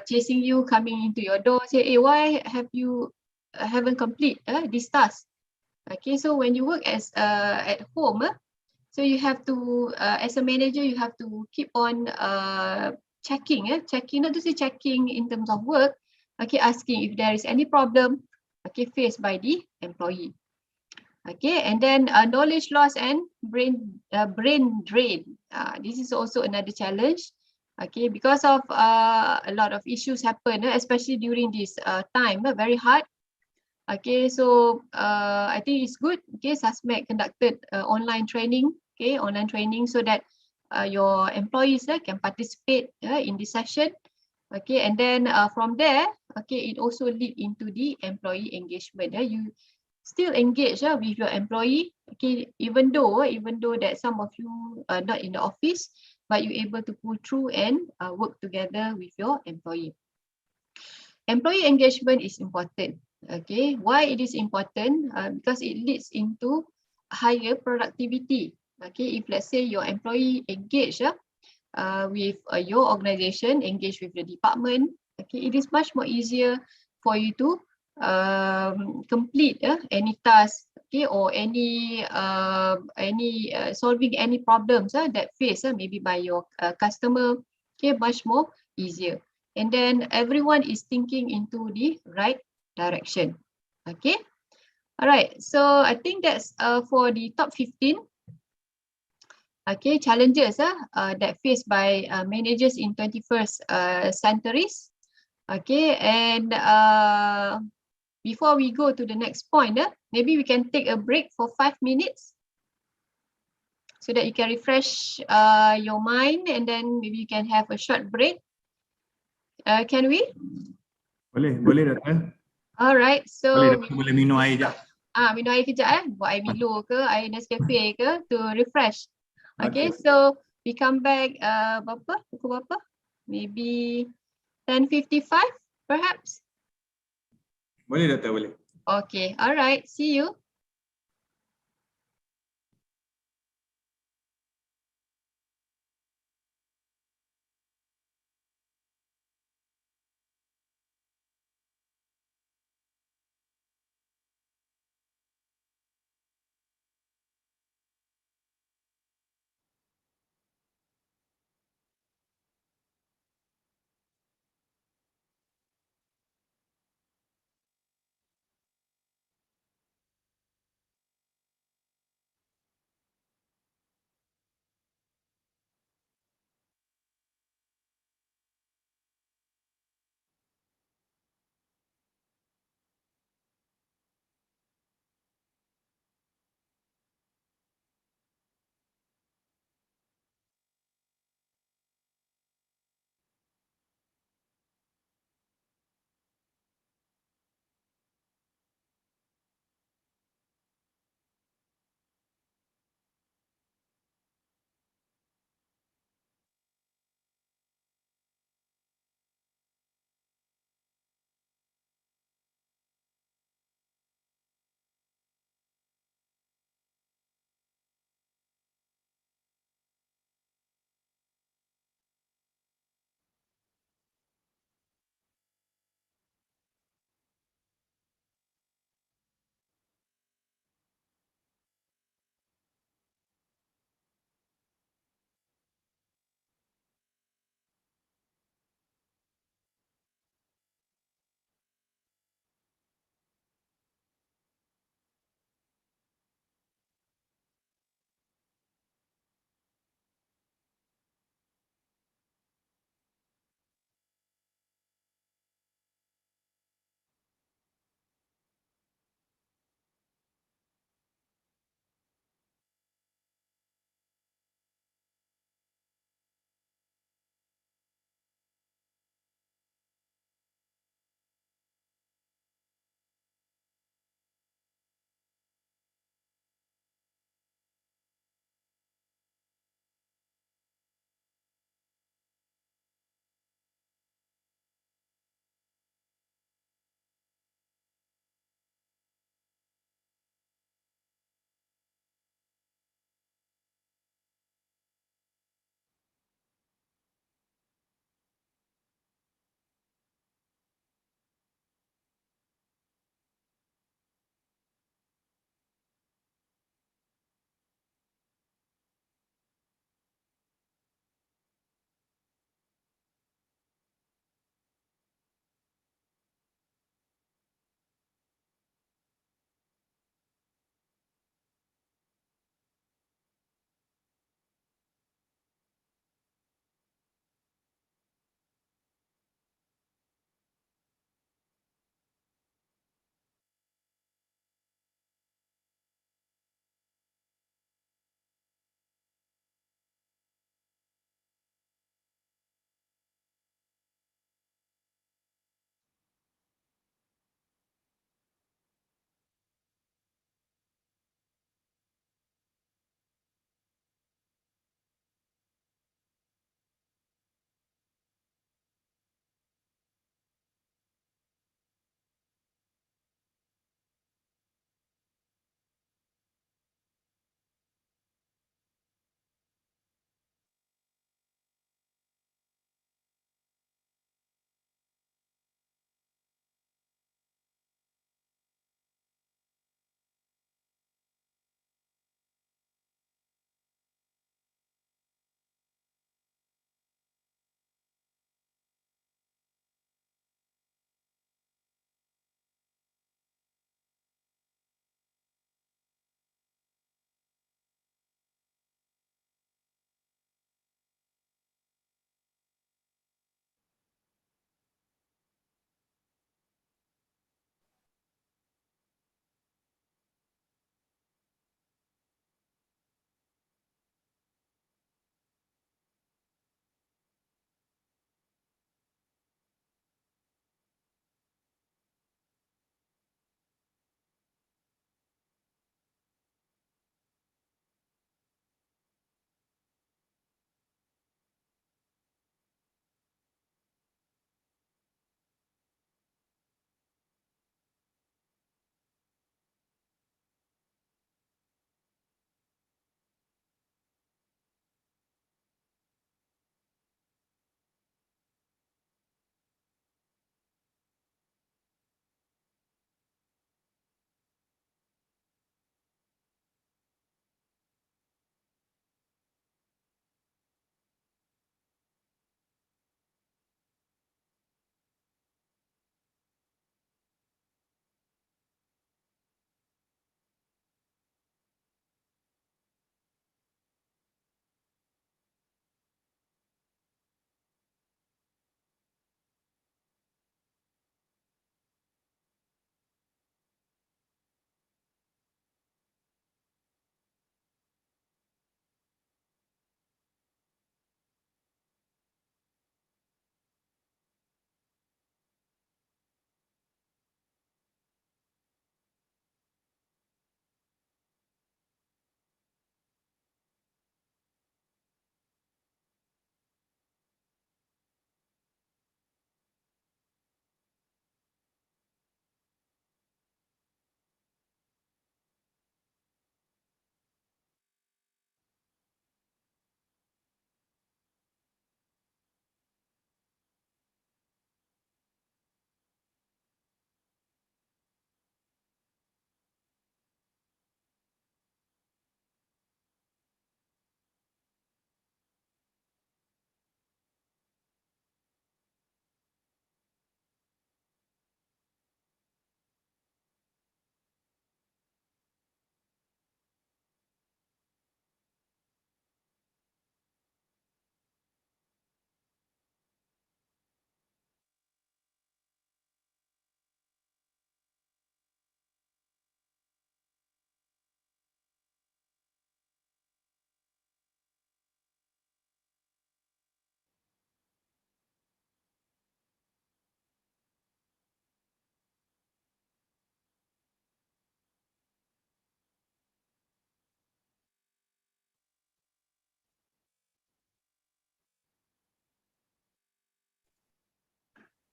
chasing you, coming into your door, say, hey, why have you haven't complete this task? Okay, so when you work as at home, so you have to, as a manager, you have to keep on checking, not to say checking in terms of work, okay, asking if there is any problem, okay, faced by the employee. Okay, and then knowledge loss and brain drain. This is also another challenge. Okay, because of a lot of issues happen, especially during this time, very hard. Okay, so I think it's good. Okay, SASMEC conducted online training. Okay, online training so that your employees can participate in this session. Okay, and then from there, okay, it also lead into the employee engagement. You still engage with your employee. Okay, even though that some of you are not in the office, but you're able to pull through and work together with your employee. Employee engagement is important. Okay, why it is important? Because it leads into higher productivity. Okay, if let's say your employee engage with your organization, engage with the department, okay, it is much more easier for you to complete any task, okay, or any solving any problems that face maybe by your customer, okay, much more easier. And then everyone is thinking into the right direction. Okay. All right. So I think that's for the top 15. Okay, challenges that faced by managers in 21st centuries. Okay, and before we go to the next point, maybe we can take a break for 5 minutes so that you can refresh your mind, and then maybe you can have a short break. Can we? Boleh Doktor. Alright, so Boleh minum air sekejap. Minum air kejap buat air Milo ke, air Nescafe ke to refresh. Okay, Okay. so we come back pukul berapa? Maybe 10:55 perhaps. Boleh Doktor, boleh. Okay, alright, see you.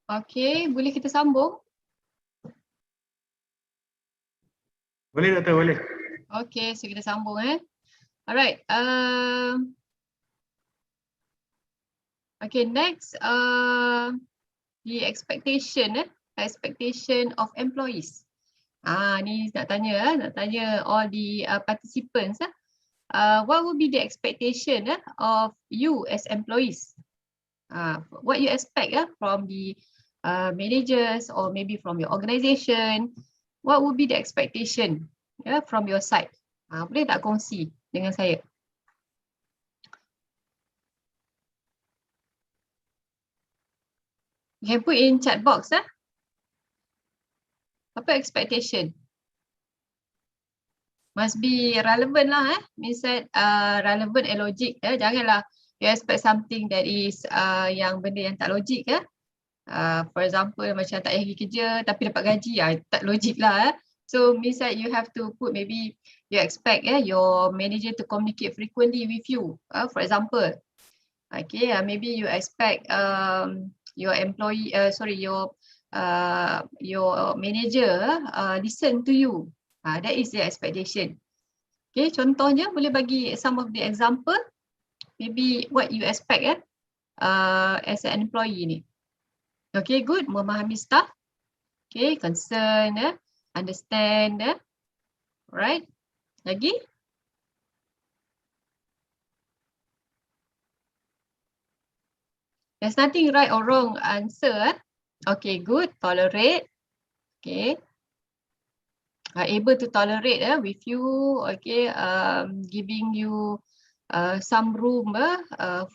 Okay, boleh kita sambung? Boleh Doktor, boleh. Okay, so kita sambung Alright. Okay, next the expectation of employees. Ni nak tanya all the participants. What would be the expectation of you as employees? What you expect from the managers or maybe from your organization? What would be the expectation from your side? Boleh tak kongsi dengan saya? You can put in chat box. Apa expectation? Must be relevant lah. Means that relevant and logic. Janganlah you expect something that is yang benda yang tak logik. For example, macam tak payah pergi kerja tapi dapat gaji. Tak logik lah. So means that you have to put maybe you expect your manager to communicate frequently with you. For example, okay, maybe you expect your employee, your manager listen to you. That is the expectation. Okay, contohnya boleh bagi some of the example. Maybe what you expect as an employee ni. Okay, good. Memahami staff. Okay, concern, understand. Right. Lagi? There's nothing right or wrong answer. Okay, good. Tolerate. Okay. Able to tolerate with you. Okay. Giving you some room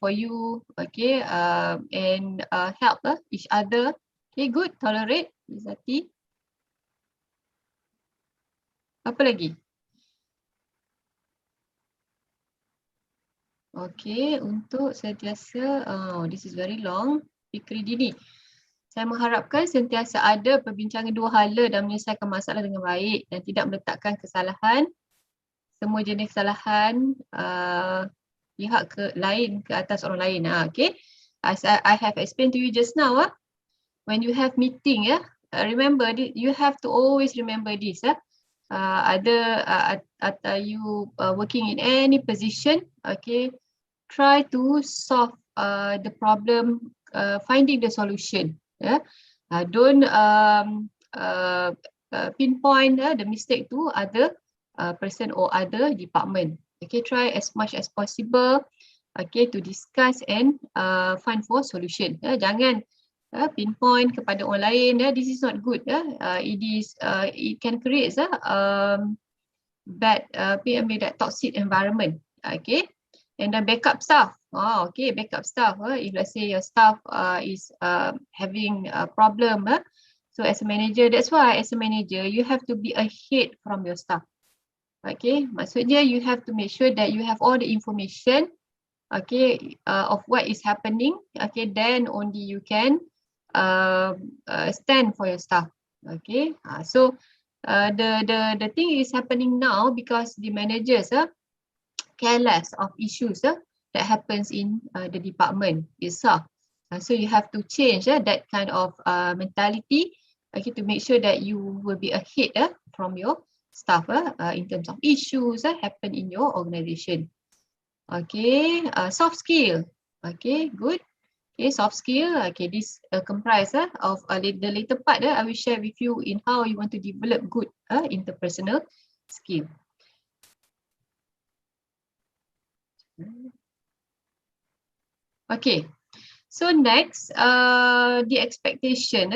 for you. Okay. And help each other. Okay, good. Tolerate. Izati. Apa lagi? Okay, untuk sentiasa, this is very long. Fikri dini. Saya mengharapkan sentiasa ada perbincangan dua hala dan menyelesaikan masalah dengan baik dan tidak meletakkan kesalahan, semua jenis kesalahan pihak lain ke atas orang lain. Okay, as I have explained to you just now, when you have meeting, remember you have to always remember this. You working in any position, okay, try to solve the problem, finding the solution. Don't pinpoint the mistake to other person or other department. Okay, try as much as possible, okay, to discuss and find for solution. Jangan pinpoint kepada orang lain. This is not good. It can create bad toxic environment. Okay, and then backup staff. Okay, backup staff. If let's say your staff is having a problem, so as a manager, that's why as a manager you have to be ahead from your staff. Okay, maksudnya you have to make sure that you have all the information, okay, of what is happening. Okay, then only you can stand for your staff. Okay, so the thing is happening now because the managers careless of issues that happens in the department itself. So you have to change that kind of mentality, okay, to make sure that you will be ahead from your staff in terms of issues happen in your organization. Okay, soft skill. Okay, good. Okay, soft skill. Okay, this comprise of the later part I will share with you in how you want to develop good interpersonal skill. Okay, so next, the expectation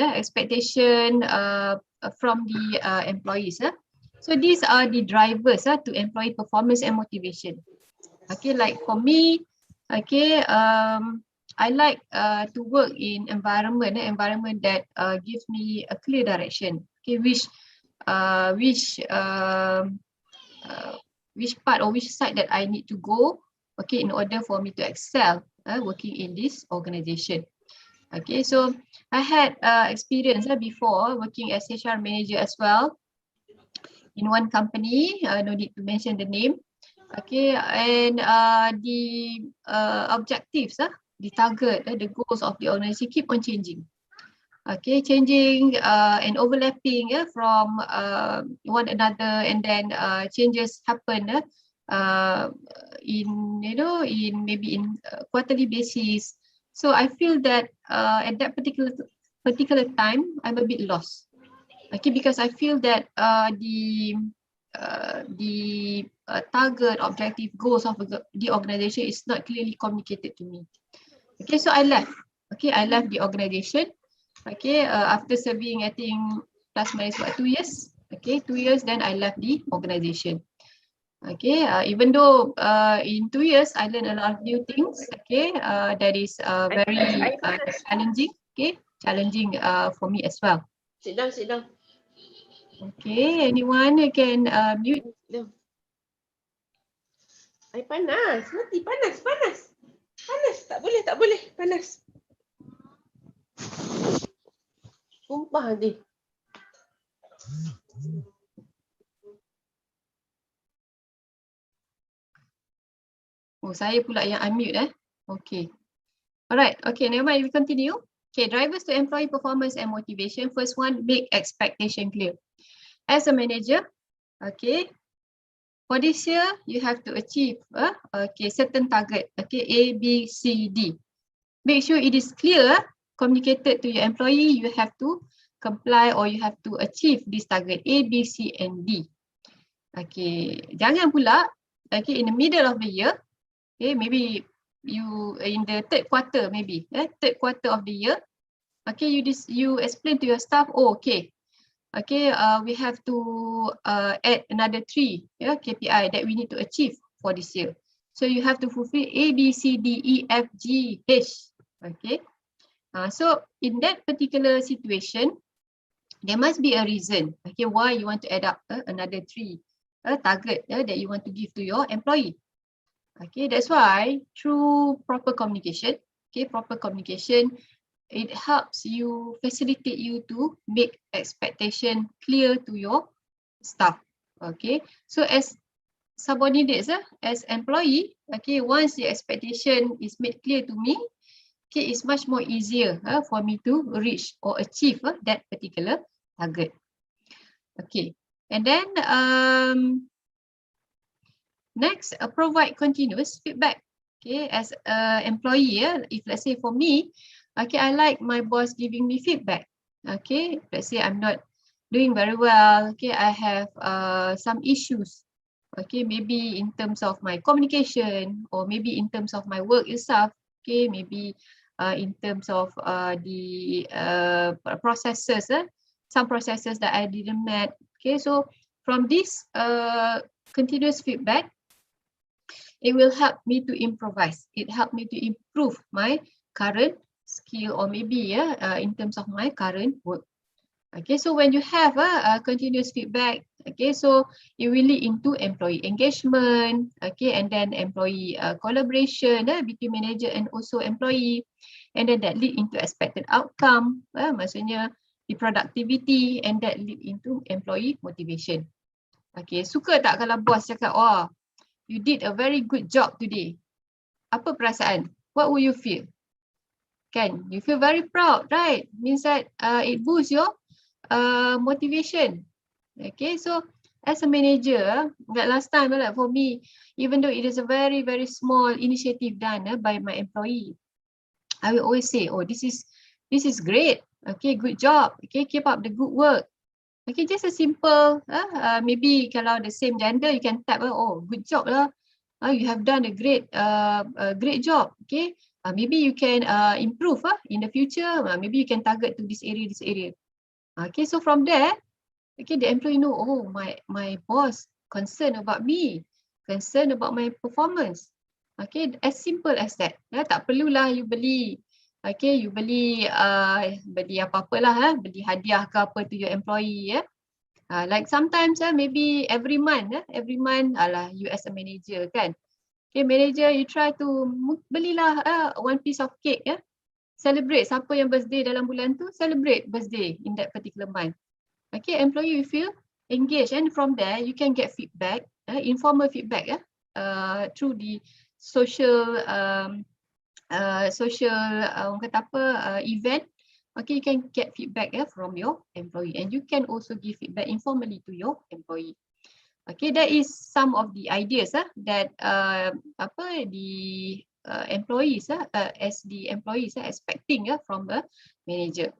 from the employees. So these are the drivers to employee performance and motivation. Okay, like for me, okay, I like to work in environment that gives me a clear direction. Okay, which part or which side that I need to go, okay, in order for me to excel working in this organization. Okay, so I had experience before working as HR manager as well in one company, no need to mention the name. Okay, and the objectives, the target, the goals of the organization keep on changing. Okay, changing and overlapping from one another, and then changes happen in maybe in quarterly basis. So I feel that at that particular time I'm a bit lost. Okay, because I feel that the target, objective, goals of the organization is not clearly communicated to me. Okay, so I left. Okay, I left the organization. Okay, after serving, I think plus minus about 2 years. Okay, 2 years, then I left the organization. Okay, even though in 2 years I learned a lot of new things. Okay, that is very challenging. Okay, challenging for me as well. Sit down, sit down. Okay, anyone who can mute? Ay, panas. Mati, panas, panas. Panas, tak boleh, tak boleh. Panas. Sumpah ni. Oh, saya pula yang unmute Okay. Alright, okay, never mind, we continue. Okay, drivers to employee performance and motivation. First one, make expectation clear. As a manager, okay, for this year, you have to achieve certain target, okay, A, B, C, D. Make sure it is clear, communicated to your employee, you have to comply or you have to achieve this target A, B, C, and D. Okay, jangan pula, okay, in the middle of the year, okay, maybe you in the third quarter, maybe third quarter of the year, okay, you explain to your staff, oh, okay, we have to add another 3 KPI that we need to achieve for this year. So you have to fulfill A, B, C, D, E, F, G, H. Okay. So in that particular situation, there must be a reason. Okay, why you want to add up another 3 target that you want to give to your employee. Okay, that's why through proper communication, it helps you, facilitate you to make expectation clear to your staff. Okay, so as subordinates, as employee, okay, once the expectation is made clear to me, okay, it's much more easier for me to reach or achieve that particular target. Okay, and then next, provide continuous feedback. Okay, as an employee, if let's say for me, okay, I like my boss giving me feedback. Okay, let's say I'm not doing very well. Okay, I have some issues. Okay, maybe in terms of my communication, or maybe in terms of my work itself. Okay, maybe in terms of the processes, some processes that I didn't met. Okay, so from this continuous feedback, it will help me to improvise. It helped me to improve my current skill, or maybe in terms of my current work. Okay, so when you have a continuous feedback, okay, so it will lead into employee engagement, okay, and then employee collaboration between manager and also employee, and then that lead into expected outcome, maksudnya the productivity, and that lead into employee motivation. Okay, suka tak kalau bos cakap, wah, you did a very good job today. Apa perasaan? What will you feel? Kan, you feel very proud, right? Means that it boosts your motivation. Okay, so as a manager, that last time, like for me, even though it is a very, very small initiative done by my employee, I will always say, oh, this is great. Okay, good job. Okay, keep up the good work. Okay, just a simple, maybe kalau the same gender, you can type, oh, good job lah. You have done a great job. Okay, maybe you can improve in the future. Maybe you can target to this area. Okay, so from there, okay, the employee know, oh, my boss concerned about me, concerned about my performance. Okay, as simple as that. Tak perlulah you beli. Okay, you beli apa-apalah, beli hadiah ke apa to your employee. Like sometimes maybe every month, alah, you as a manager kan. Okay, manager, you try to belilah one piece of cake. Celebrate siapa yang birthday dalam bulan tu, celebrate birthday in that particular month. Okay, employee will feel engaged, and from there you can get feedback, informal feedback through the social event, Okay, you can get feedback from your employee, and you can also give feedback informally to your employee. Okay, that is some of the ideas that employees as the employees expecting from a manager.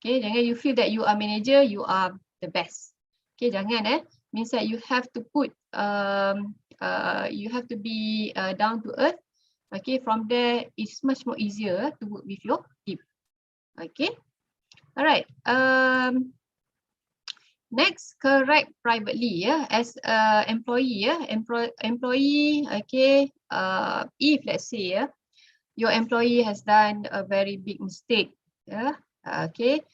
Okay, jangan you feel that you are manager, you are the best. Okay, jangan means that you have to put you have to be down to earth. Okay, from there it's much more easier to work with your team. Okay, all right. Next, correct privately. As a employee. Employee. Okay. If let's say your employee has done a very big mistake. Okay.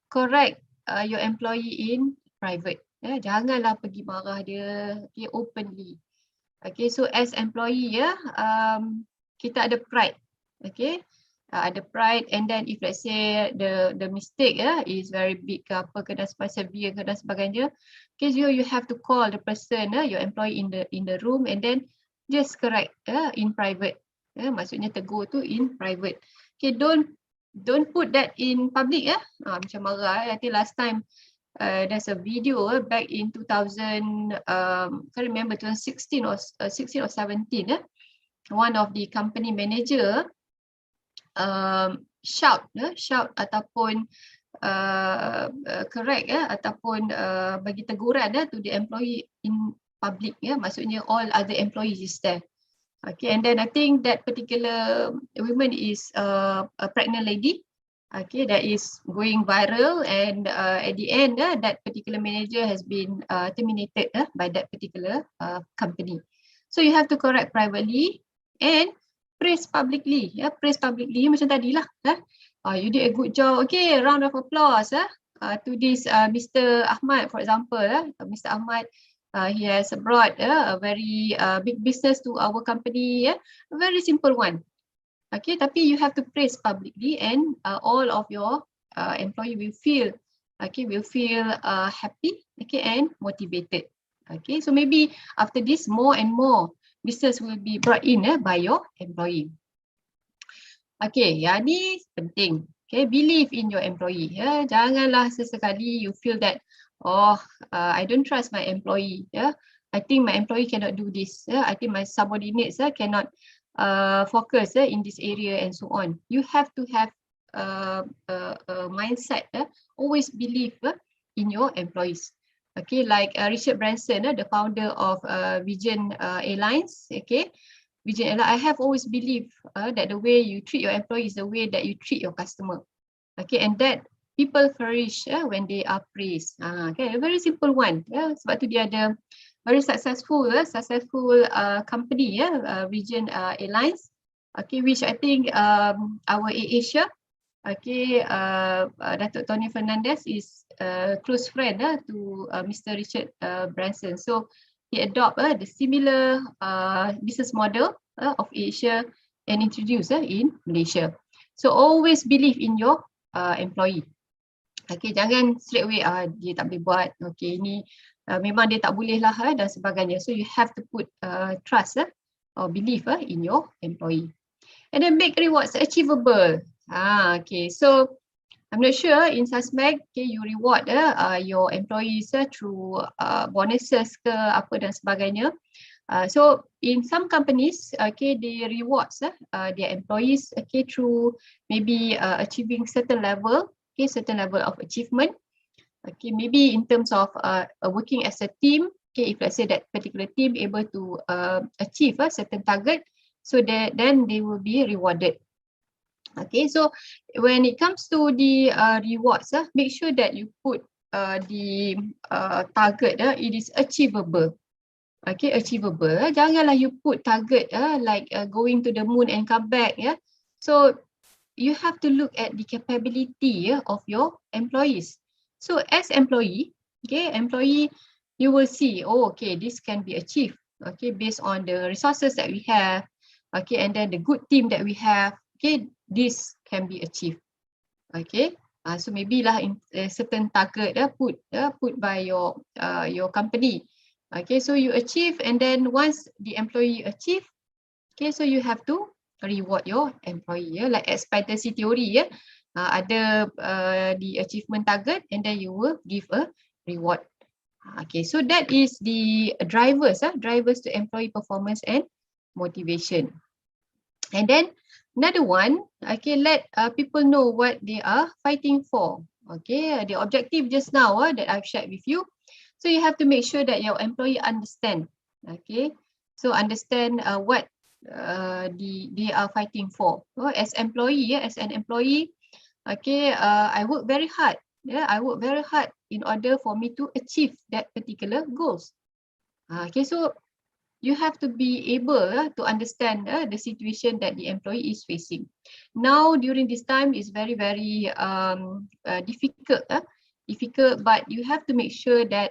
Correct your employee in private. Janganlah pergi marah dia. Okay, openly. Okay. So as employee kita ada pride. Okay. Ada pride, and then if let's say the mistake is very big ke apa ke dan severe ke dan sebagainya, okay, you have to call the person your employee in the room and then just correct in private. Maksudnya tegur tu in private. Okay, don't put that in public macam marah. I think last time there's a video back in 2000 can't remember 2016 or 16 or 17 one of the company manager shout ataupun correct ataupun bagi teguran to the employee in public, maksudnya all other employees is there. Okay, and then I think that particular woman is a pregnant lady. Okay, that is going viral, and at the end that particular manager has been terminated by that particular company. So you have to correct privately and praise publicly. Praise publicly macam tadilah. You did a good job. Okay, round of applause to this Mr. Ahmad, for example. Mr. Ahmad, he has brought a very big business to our company. A very simple one. Okay, tapi you have to praise publicly, and all of your employee will feel happy, okay, and motivated. Okay, so maybe after this more and more business will be brought in by your employee. Okay, yang ni penting. Okay, believe in your employee. Janganlah sesekali you feel that I don't trust my employee. I think my employee cannot do this. I think my subordinates cannot focus in this area and so on. You have to have a mindset. Always believe in your employees. Okay, like Richard Branson, the founder of Virgin Airlines. Okay, Virgin Airlines, I have always believed that the way you treat your employees is the way that you treat your customer. Okay, and that people flourish when they are praised. Okay, a very simple one. Sebab tu dia ada very successful company, Virgin Airlines. Okay, which I think our Asia. Okay, Datuk Tony Fernandez is a close friend to Mr. Richard Branson. So he adopt the similar business model of Asia and introduce in Malaysia. So always believe in your employee. Okay, jangan straight away dia tak boleh buat. Okay, ini memang dia tak boleh lah dan sebagainya. So you have to put trust or belief in your employee. And then make rewards achievable. Okay, so I'm not sure in SASMEC, okay, you reward your employees through bonuses ke apa dan sebagainya. So in some companies, okay, they rewards their employees, okay, through maybe achieving certain level of achievement. Okay, maybe in terms of working as a team. Okay, if let's say that particular team able to achieve a certain target, so then they will be rewarded. Okay, so when it comes to the rewards, make sure that you put the target, it is achievable. Okay, achievable. Janganlah you put target like going to the moon and come back. So you have to look at the capability of your employees. So as employee, you will see, okay, this can be achieved. Okay, based on the resources that we have. Okay, and then the good team that we have. Okay, this can be achieved. Okay, so maybe lah in certain target put by your company. Okay, so you achieve, and then once the employee achieve, okay, so you have to reward your employee. Like expectancy theory, ada the achievement target, and then you will give a reward. Okay, so that is the drivers to employee performance and motivation. And then another one, okay, let people know what they are fighting for. Okay, the objective just now that I've shared with you. So you have to make sure that your employee understand. Okay, so understand what they are fighting for. As an employee, okay, I work very hard. Yeah, I work very hard in order for me to achieve that particular goals. Okay, so you have to be able to understand the situation that the employee is facing. Now, during this time is very, very difficult, but you have to make sure that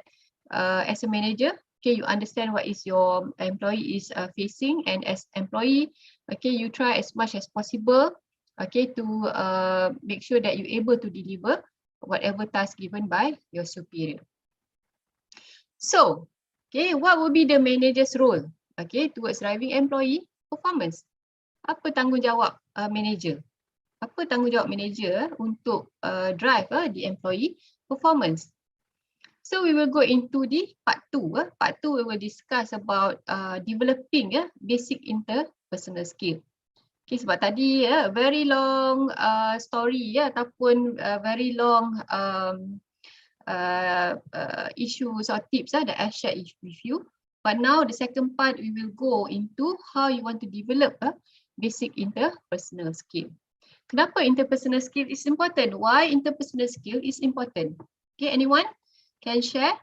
as a manager, okay, you understand what is your employee is facing, and as employee, okay, you try as much as possible, okay, to make sure that you're able to deliver whatever task given by your superior. So, okay, what would be the manager's role, okay, towards driving employee performance? Apa tanggungjawab manager? Apa tanggungjawab manager untuk drive the employee performance? So we will go into the part 2. Part 2 we will discuss about developing basic interpersonal skill. Okay, sebab tadi very long story ataupun very long issues or tips that I shared with you. But now the second part we will go into how you want to develop basic interpersonal skill. Kenapa interpersonal skill is important? Why interpersonal skill is important? Okay, anyone can share?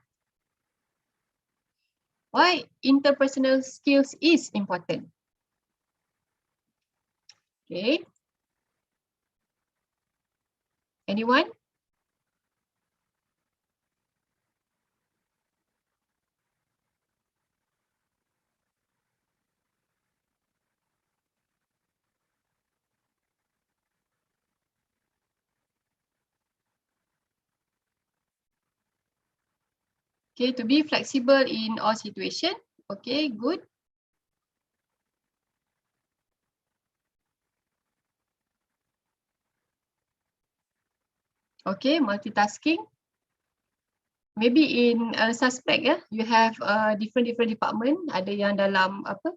Why interpersonal skills is important? Okay. Anyone? Okay, to be flexible in all situations. Okay, good. Okay, multitasking. Maybe in SASMEC you have different department. Ada yang dalam apa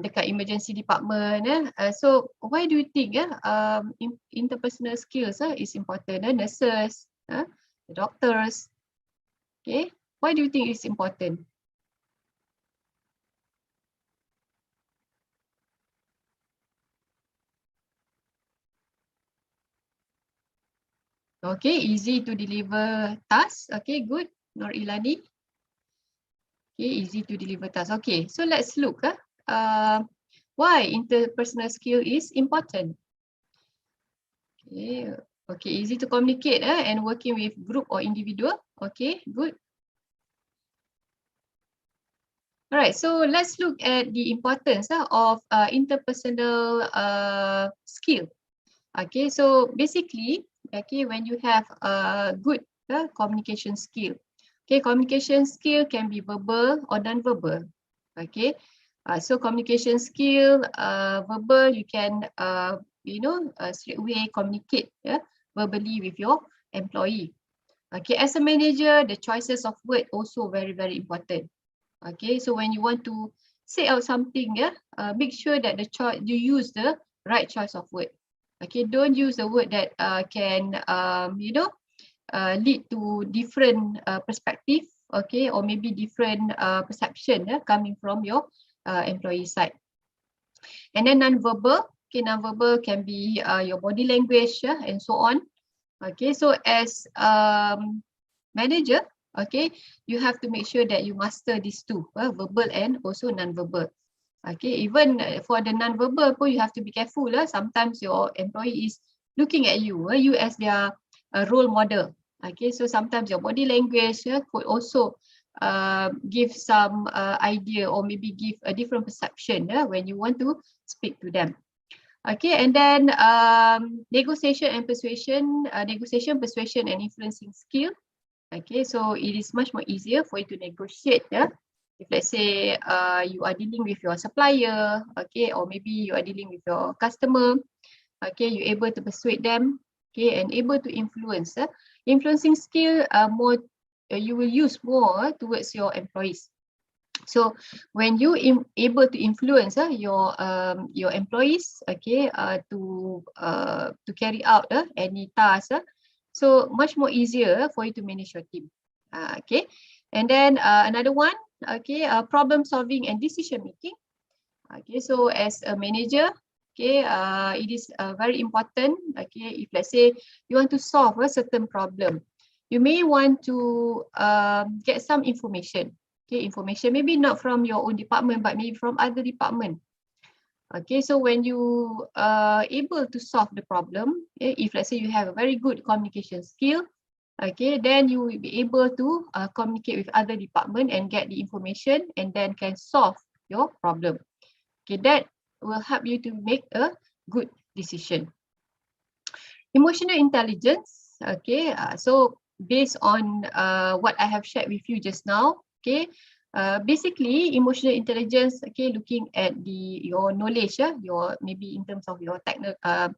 dekat emergency department. So why do you think interpersonal skills is important? Nurses, the doctors. Okay, why do you think it's important? Okay, easy to deliver tasks. Okay, good. Nur Ilani. Okay, easy to deliver tasks. Okay, so let's look. Why interpersonal skill is important? Okay, okay, easy to communicate and working with group or individual. Okay, good. Alright, so let's look at the importance of interpersonal skill. Okay, so basically, okay, when you have a good communication skill, okay, communication skill can be verbal or non-verbal. Okay, so communication skill, verbal, you can straight away communicate verbally with your employee. Okay, as a manager, the choices of word also very, very important. Okay, so when you want to say out something, make sure that you use the right choice of word. Okay, don't use the word that can lead to different perspective, okay, or maybe different perception coming from your employee side. And then non-verbal, okay, non-verbal can be your body language and so on. Okay, so as manager, okay, you have to make sure that you master these two, verbal and also non-verbal. Okay, even for the non-verbal, you have to be careful. Sometimes your employee is looking at you, you as their role model. Okay, so sometimes your body language could also give some idea or maybe give a different perception when you want to speak to them. Okay, and then negotiation, persuasion, and influencing skill. Okay, so it is much more easier for you to negotiate. If let's say you are dealing with your supplier, okay, or maybe you are dealing with your customer, Okay, you're able to persuade them, okay, and able to influence. Influencing skill more you will use more towards your employees. So when you able to influence your employees, okay, to carry out any task, so much more easier for you to manage your team. Okay, and then another one, okay, problem solving and decision making. Okay, so as a manager, okay, it is very important. Okay, if let's say you want to solve a certain problem, you may want to get some information. Okay, information maybe not from your own department, but maybe from other department. Okay, so when you are able to solve the problem, okay, if let's say you have a very good communication skill, okay, then you will be able to communicate with other department and get the information and then can solve your problem. Okay, that will help you to make a good decision. Emotional intelligence, okay, so based on what I have shared with you just now, okay, basically emotional intelligence, okay, looking at your knowledge, your maybe in terms of your technical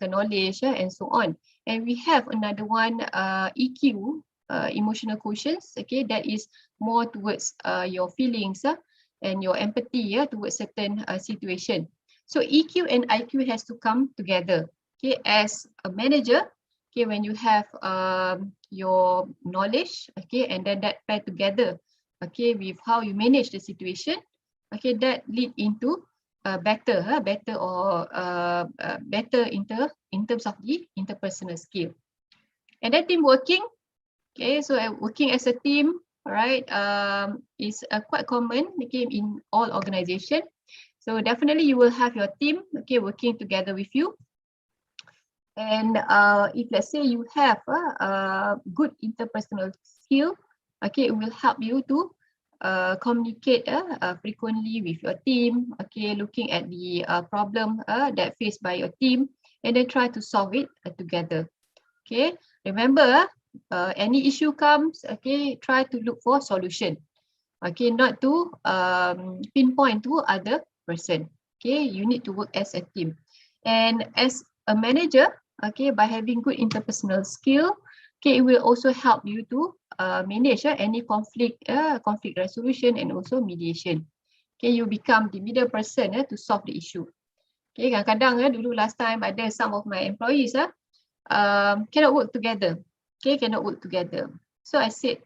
knowledge and so on. And we have another one, EQ, emotional quotients, okay, that is more towards your feelings and your empathy towards certain situation. So EQ and IQ has to come together. Okay, as a manager, okay, when you have your knowledge, okay, and then that pair together, okay, with how you manage the situation, okay, that lead into better in terms of the interpersonal skill. And then team working, okay, so working as a team, all right, is quite common, okay, in all organizations. So definitely you will have your team, okay, working together with you. And if let's say you have a good interpersonal skill, okay, it will help you to communicate frequently with your team, okay, looking at the problem that faced by your team, and then try to solve it together. Okay, remember, any issue comes, okay, try to look for solution. Okay, not to pinpoint to other person. Okay, you need to work as a team. And as a manager, okay, by having good interpersonal skill, okay, it will also help you to manage any conflict resolution and also mediation. Okay, you become the middle person to solve the issue. Okay, kadang-kadang dulu last time ada some of my employees cannot work together. Okay, cannot work together. So I said,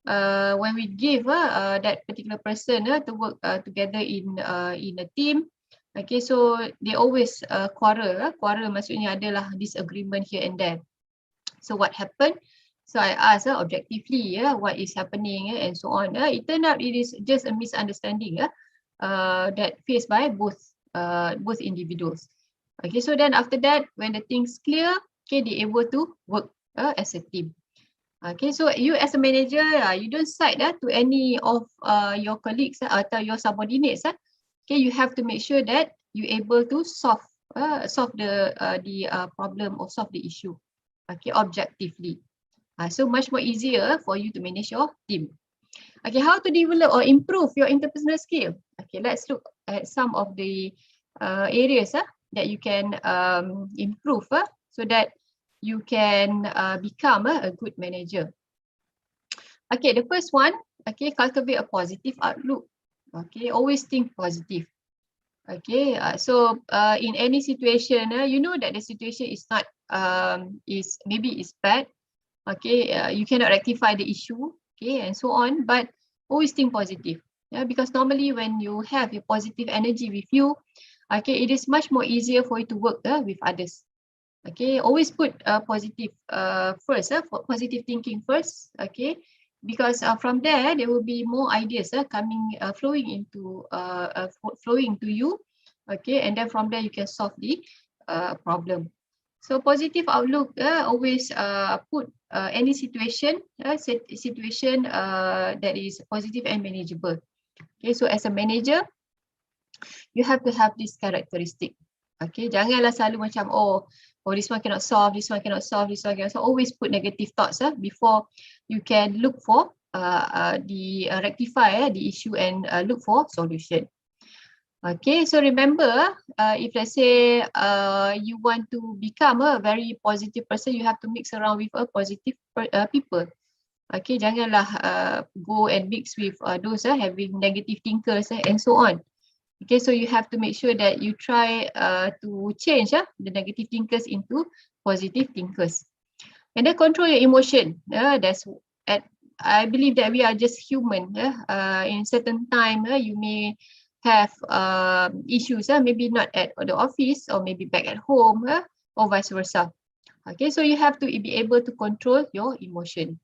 when we give that particular person to work together in a team, okay, so they always quarrel. Quarrel maksudnya adalah disagreement here and there. So what happened? So I asked objectively, what is happening and so on. It turned out it is just a misunderstanding that faced by both individuals. Okay, so then after that, when the things clear, okay, they able to work as a team. Okay, so you as a manager, you don't side to any of your colleagues atau your subordinates. Okay, you have to make sure that you able to solve the problem or solve the issue. Okay, objectively. So much more easier for you to manage your team. Okay, how to develop or improve your interpersonal skill? Okay, let's look at some of the areas that you can improve so that you can become a good manager. Okay, the first one, okay, cultivate a positive outlook. Okay, always think positive. Okay, so in any situation, you know that the situation is not maybe it's bad. Okay, you cannot rectify the issue. Okay, and so on. But always think positive. Yeah, because normally when you have your positive energy with you, okay, it is much more easier for you to work with others. Okay, always put positive first, positive thinking first. Okay, because from there will be more ideas coming flowing to you. Okay, and then from there you can solve the problem. So positive outlook, always put any situation that is positive and manageable. Okay, so as a manager, you have to have this characteristic. Okay, janganlah selalu macam this one cannot solve, this one cannot solve, this one cannot solve. Always put negative thoughts before you can look for rectify the issue and look for solution. Okay, so remember, if let's say you want to become a very positive person, you have to mix around with a positive people. Okay, janganlah go and mix with those having negative thinkers and so on. Okay, so you have to make sure that you try to change the negative thinkers into positive thinkers. And then control your emotion. I believe that we are just human. In certain time, you may have issues, maybe not at the office or maybe back at home or vice versa. Okay, so you have to be able to control your emotion.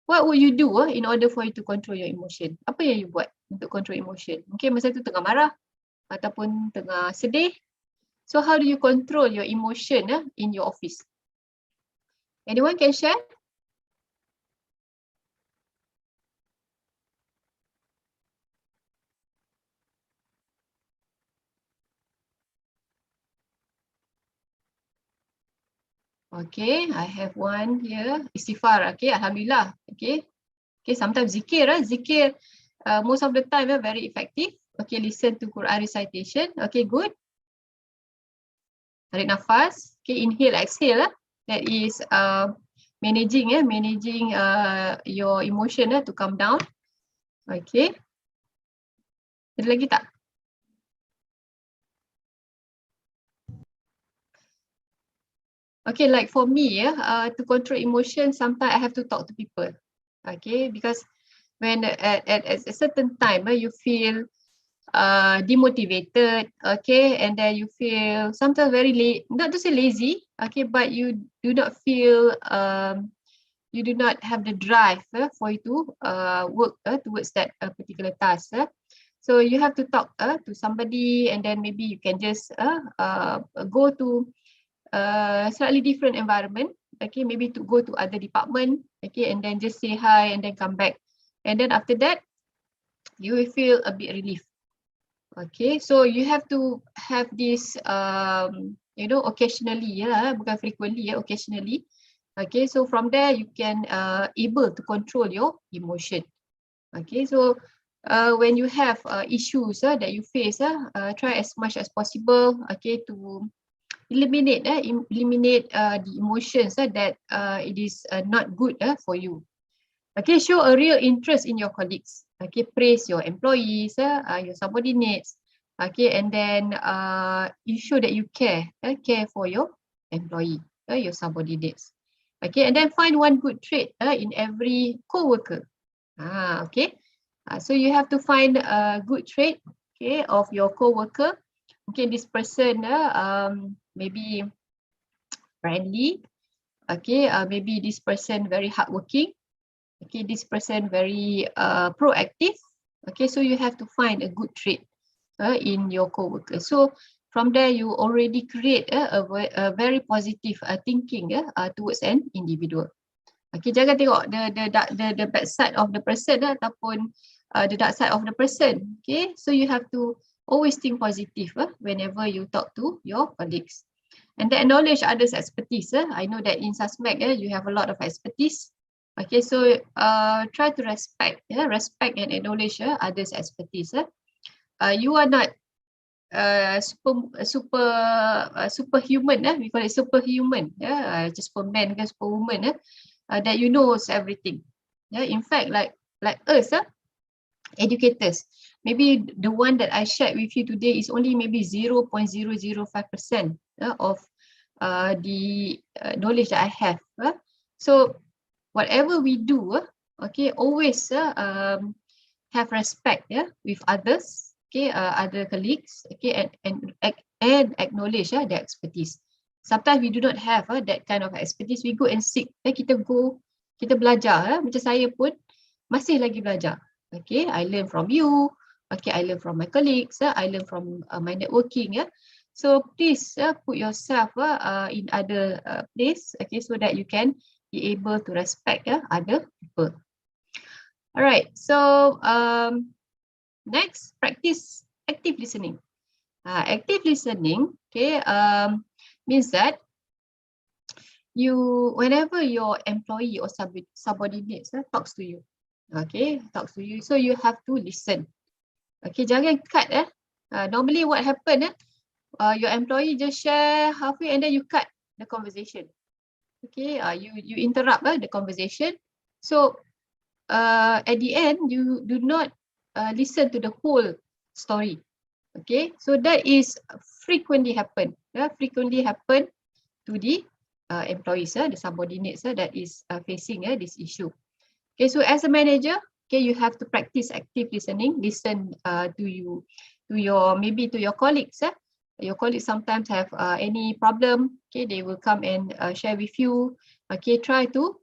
What would you do in order for you to control your emotion? Apa yang you buat untuk control emotion? Mungkin masa tu tengah marah ataupun tengah sedih. So how do you control your emotion in your office? Anyone can share? Okay, I have one here. Istighfar. Okay, Alhamdulillah. Okay. Okay, sometimes zikir. Zikir most of the time very effective. Okay, listen to Quran recitation. Okay, good. Tarik nafas. Okay, inhale, exhale. That is managing your emotion to come down. Okay. Ada lagi tak? Okay, like for me, to control emotion, sometimes I have to talk to people. Okay, because when at a certain time you feel demotivated, okay, and then you feel sometimes very not to say lazy, okay, but you do not feel you do not have the drive for you to work towards that particular task. So you have to talk to somebody, and then maybe you can just go to slightly different environment, okay, maybe to go to other department, okay, and then just say hi and then come back, and then after that you will feel a bit relief. Okay, so you have to have this occasionally, bukan frequently, occasionally. Okay, so from there you can able to control your emotion. Okay, so when you have issues that you face, try as much as possible, okay, to eliminate the emotions that it is not good for you. Okay, show a real interest in your colleagues. Okay, praise your employees, your subordinates. Okay, and then you show that you care for your employee, your subordinates. Okay, and then find one good trait in every co-worker. Okay, so you have to find a good trait, okay, of your co-worker. Okay, this person maybe friendly. Okay, maybe this person very hardworking. Okay, this person very proactive. Okay, so you have to find a good trait in your co-worker. So from there you already create a very positive thinking towards an individual. Okay, jangan tengok the bad side of the person ataupun the dark side of the person. Okay, so you have to always think positive whenever you talk to your colleagues. And then acknowledge others' expertise. I know that in SASMEC you have a lot of expertise. Okay, so try to respect and acknowledge others' expertise. You are not superhuman. We call it superhuman. Just superman ke superwoman. That you knows everything. In fact, like us, educators, maybe the one that I shared with you today is only maybe 0.005% of the knowledge that I have. So whatever we do, okay, always have respect with others, okay, other colleagues, okay, and acknowledge their expertise. Sometimes we do not have that kind of expertise. We go and seek. Kita belajar. Macam saya pun masih lagi belajar. Okay, I learn from you. Okay, I learn from my colleagues. I learn from my networking. So please put yourself in other place. Okay, so that you can be able to respect other people. All right. So next, practice active listening. Active listening, okay, means that whenever your employee or subordinates talks to you, okay, so you have to listen. Okay, jangan cut Normally what happen, your employee just share halfway and then you cut the conversation. Okay, you interrupt the conversation. So at the end, you do not listen to the whole story. Okay, so that is frequently happen. Frequently happen to the employees, the subordinates that is facing this issue. Okay, so as a manager, okay, you have to practice active listening. Listen to your maybe to your colleagues. Your colleagues sometimes have any problem. Okay, they will come and share with you. Okay, try to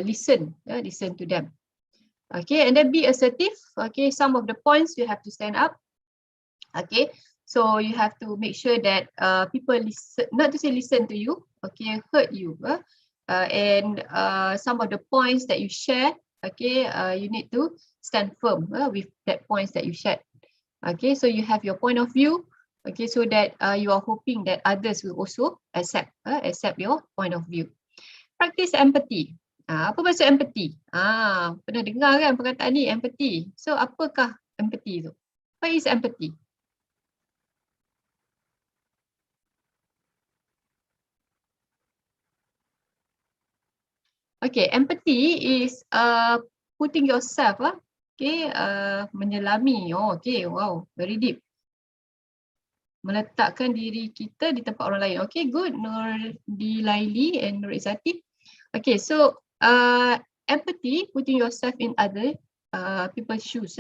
listen to them. Okay, and then be assertive. Okay, some of the points you have to stand up. Okay, so you have to make sure that people listen, not to say listen to you, okay, heard you. And some of the points that you share, okay, you need to stand firm with that points that you shared. Okay, so you have your point of view, okay, so that you are hoping that others will also accept your point of view. Practice empathy. Apa maksud empathy? Pernah dengar kan perkataan ni, empathy. So apakah empathy tu? What is empathy? Okay, empathy is putting yourself, okay, menyelami. Oh, okay, wow, very deep. Meletakkan diri kita di tempat orang lain. Okay, good. Nur Dilaili and Nur Izzati. Okay, so empathy, putting yourself in other people's shoes.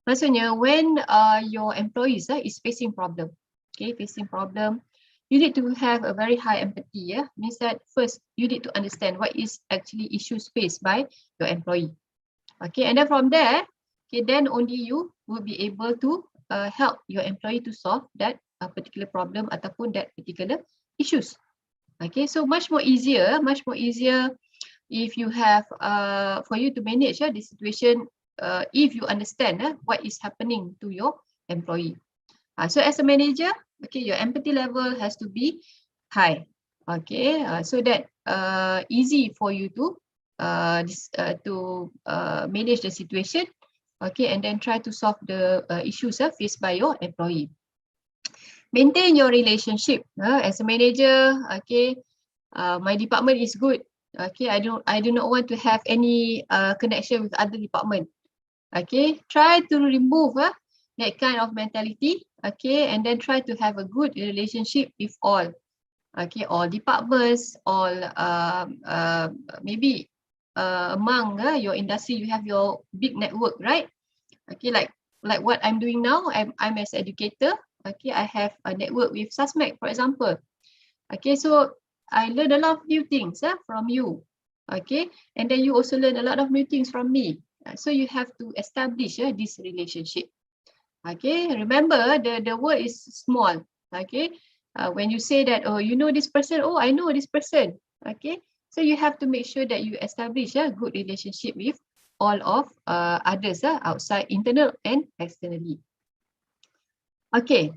Maksudnya, when your employees is facing problem, okay, facing problem, you need to have a very high empathy. Means that first you need to understand what is actually issues faced by your employee. Okay, and then from there, okay, then only you will be able to help your employee to solve that particular problem ataupun that particular issues. Okay, so much more easier if you have for you to manage the situation if you understand what is happening to your employee. So as a manager, okay, your empathy level has to be high. Okay, so that easy for you to manage the situation. Okay, and then try to solve the issues faced by your employee. Maintain your relationship as a manager. Okay, my department is good. Okay, I do not want to have any connection with other department. Okay, try to remove that kind of mentality. Okay, and then try to have a good relationship with all. Okay, all departments, all maybe among your industry, you have your big network, right? Okay, like what I'm doing now, I'm as educator. Okay, I have a network with SASMEC, for example. Okay, so I learned a lot of new things from you. Okay, and then you also learn a lot of new things from me. So you have to establish this relationship. Okay, remember the word is small. Okay, when you say that, oh, you know this person, oh, I know this person. Okay, so you have to make sure that you establish a good relationship with all of others outside, internal and externally. Okay,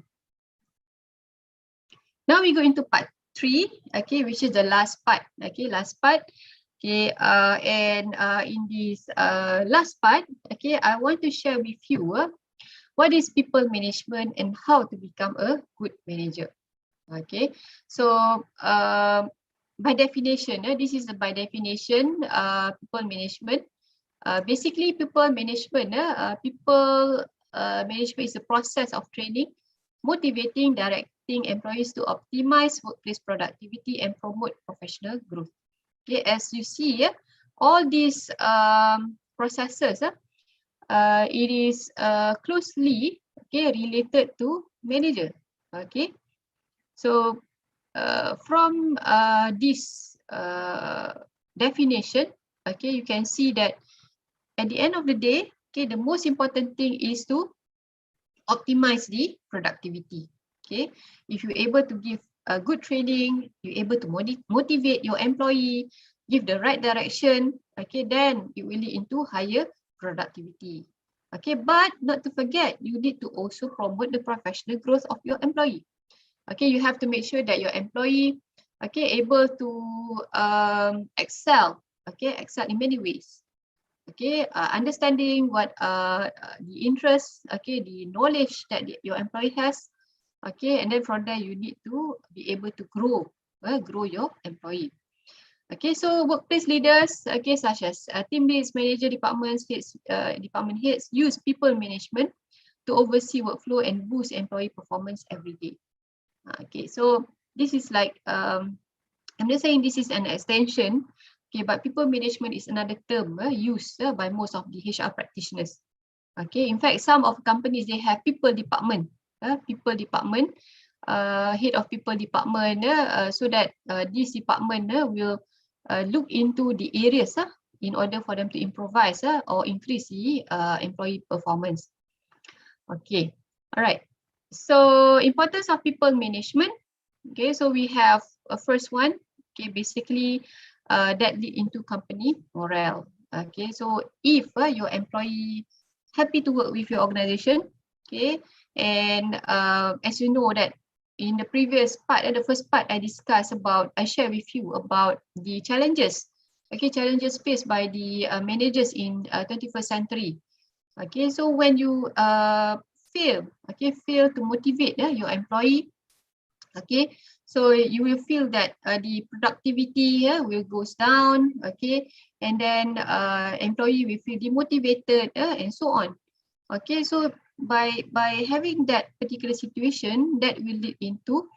now we go into part 3, okay, which is the last part. Okay, last part. Okay, and in this last part, okay, I want to share with you what is people management and how to become a good manager. Okay, so by definition, this is by definition people management. Basically, people management, management is a process of training, motivating, directing employees to optimize workplace productivity and promote professional growth. Okay, as you see, all these processes, it is closely related to manager. Okay, so from this definition, okay, you can see that at the end of the day, okay, the most important thing is to optimize the productivity. Okay, if you're able to give a good training, you're able to motivate your employee, give the right direction, okay, then it will lead into higher productivity. Okay, but not to forget, you need to also promote the professional growth of your employee. Okay, you have to make sure that your employee, okay, able to excel, okay, excel in many ways. Okay, understanding what the interests, okay, the knowledge that your employee has, okay, and then from there you need to be able to grow your employee. Okay, so workplace leaders, okay, such as team leads, manager, department heads use people management to oversee workflow and boost employee performance every day. Okay, so this is like I'm just saying this is an extension. Okay, but people management is another term used by most of the HR practitioners. Okay, in fact, some of companies they have people department, head of people department, so that this department will look into the areas in order for them to improvise or increase the employee performance. Okay, all right. So importance of people management. Okay, so we have a first one. Okay, basically that lead into company morale. Okay, so if your employee happy to work with your organization, okay, and as you know that in the previous part, the first part I share with you about the challenges, okay, challenges faced by the managers in 21st century. Okay, so when you fail to motivate your employee, okay, so you will feel that the productivity will goes down, okay, and then employee will feel demotivated and so on. Okay, so by having that particular situation, that will lead into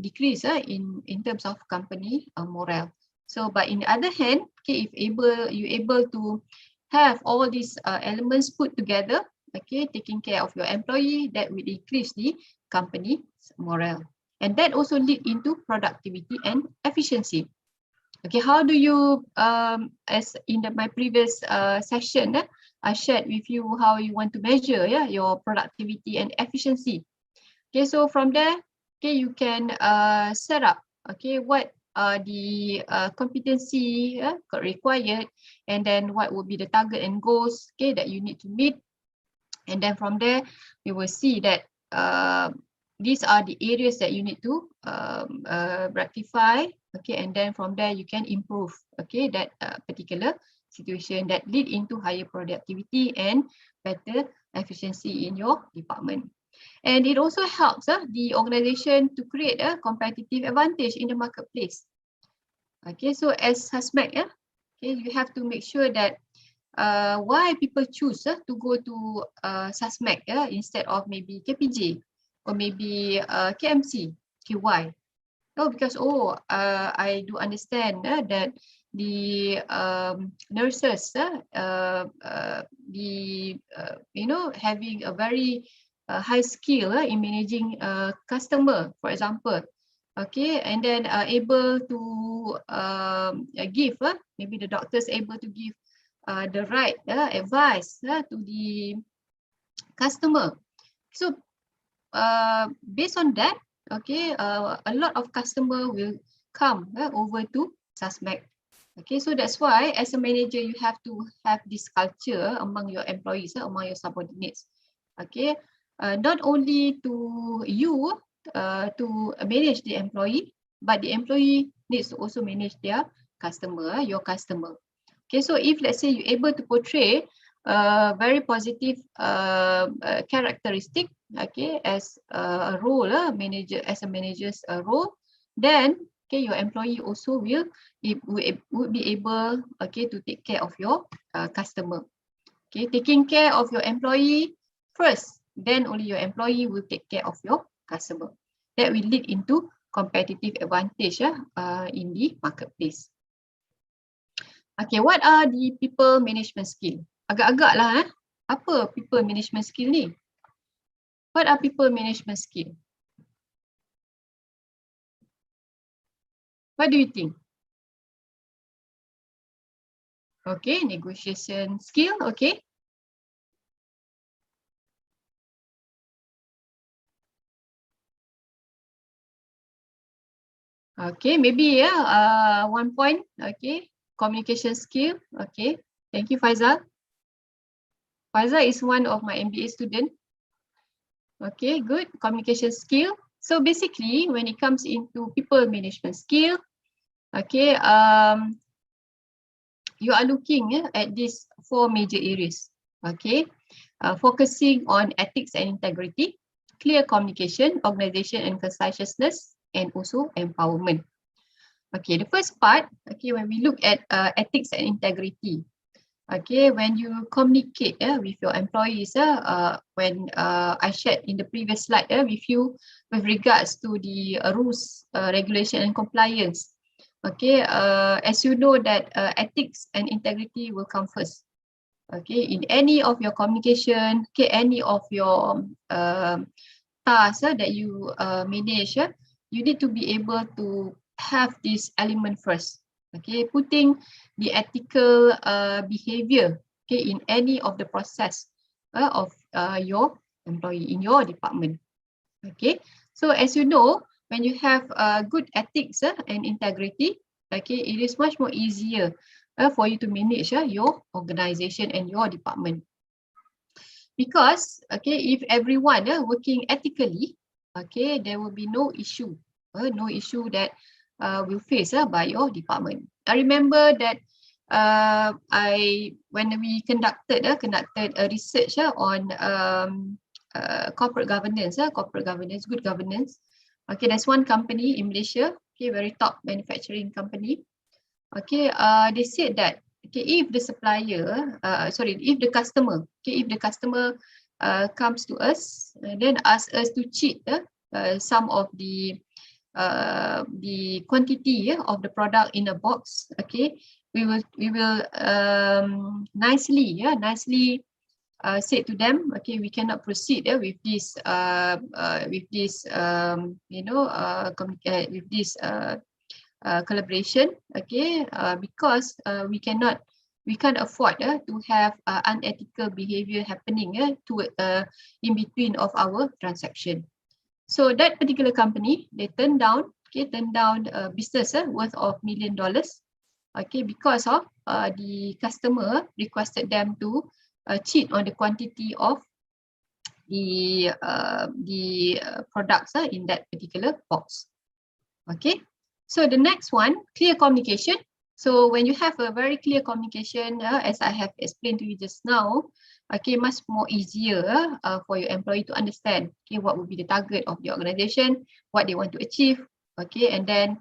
decrease in terms of company morale. So, but in the other hand, okay, if you able to have all these elements put together, okay, taking care of your employee, that will increase the company morale, and that also lead into productivity and efficiency. Okay, how do you as in my previous session, I shared with you how you want to measure your productivity and efficiency. Okay, so from there, okay, you can set up, okay, what are the competency required, and then what will be the target and goals, okay, that you need to meet, and then from there you will see that these are the areas that you need to rectify, okay, and then from there you can improve, okay, that particular situation that lead into higher productivity and better efficiency in your department. And it also helps the organization to create a competitive advantage in the marketplace. Okay, so as SASMEC, okay, you have to make sure that why people choose to go to SASMEC instead of maybe KPJ or maybe KMC. Okay, why? Oh, because I do understand that the nurses, having a very high skill in managing customer, for example. Okay, and then able to give, maybe the doctors able to give the right advice to the customer. So based on that, okay, a lot of customer will come over to SASMEC. Okay, so that's why as a manager, you have to have this culture among your employees, among your subordinates. Okay, not only to you to manage the employee, but the employee needs to also manage their customer, your customer. Okay, so if let's say you're able to portray very positive characteristic, okay, as a role, manager, as a manager's role, then okay, your employee also would be able, okay, to take care of your customer. Okay, taking care of your employee first, then only your employee will take care of your customer. That will lead into competitive advantage in the marketplace. Okay, what are the people management skill? Agak-agak lah, apa people management skill ni? What are people management skill? What do you think? Okay, negotiation skill, okay. Okay, maybe 1 point, okay. Communication skill, okay. Thank you, Faizal. Faizal is one of my MBA student. Okay, good. Communication skill. So basically, when it comes into people management skill, okay, you are looking at these 4 major areas. Okay, focusing on ethics and integrity, clear communication, organization and conscientiousness, and also empowerment. Okay, the first part, okay, when we look at ethics and integrity, okay, when you communicate with your employees, when I shared in the previous slide with you with regards to the rules, regulation and compliance. Okay, as you know that ethics and integrity will come first. Okay, in any of your communication, okay, any of your tasks that you manage, you need to be able to have this element first. Okay, putting the ethical behavior, okay, in any of the process of your employee in your department. Okay, so as you know, when you have good ethics and integrity, okay, it is much more easier for you to manage your organization and your department. Because, okay, if everyone working ethically, okay, there will be no issue that will face by your department. I remember that when we conducted a research on corporate governance, good governance. Okay, there's one company in Malaysia, okay, very top manufacturing company. Okay, they said that okay, if the customer comes to us and then asks us to cheat some of the quantity of the product in a box, okay, we will nicely say to them, okay, we cannot proceed with this collaboration, okay, because we can't afford to have unethical behavior happening in between of our transaction. So that particular company, they turned down business worth of $1 million, okay, because of the customer requested them to cheat on the quantity of the products in that particular box. Okay, so the next one, clear communication. So when you have a very clear communication, as I have explained to you just now, okay, much more easier for your employee to understand, okay, what would be the target of the organization, what they want to achieve, okay, and then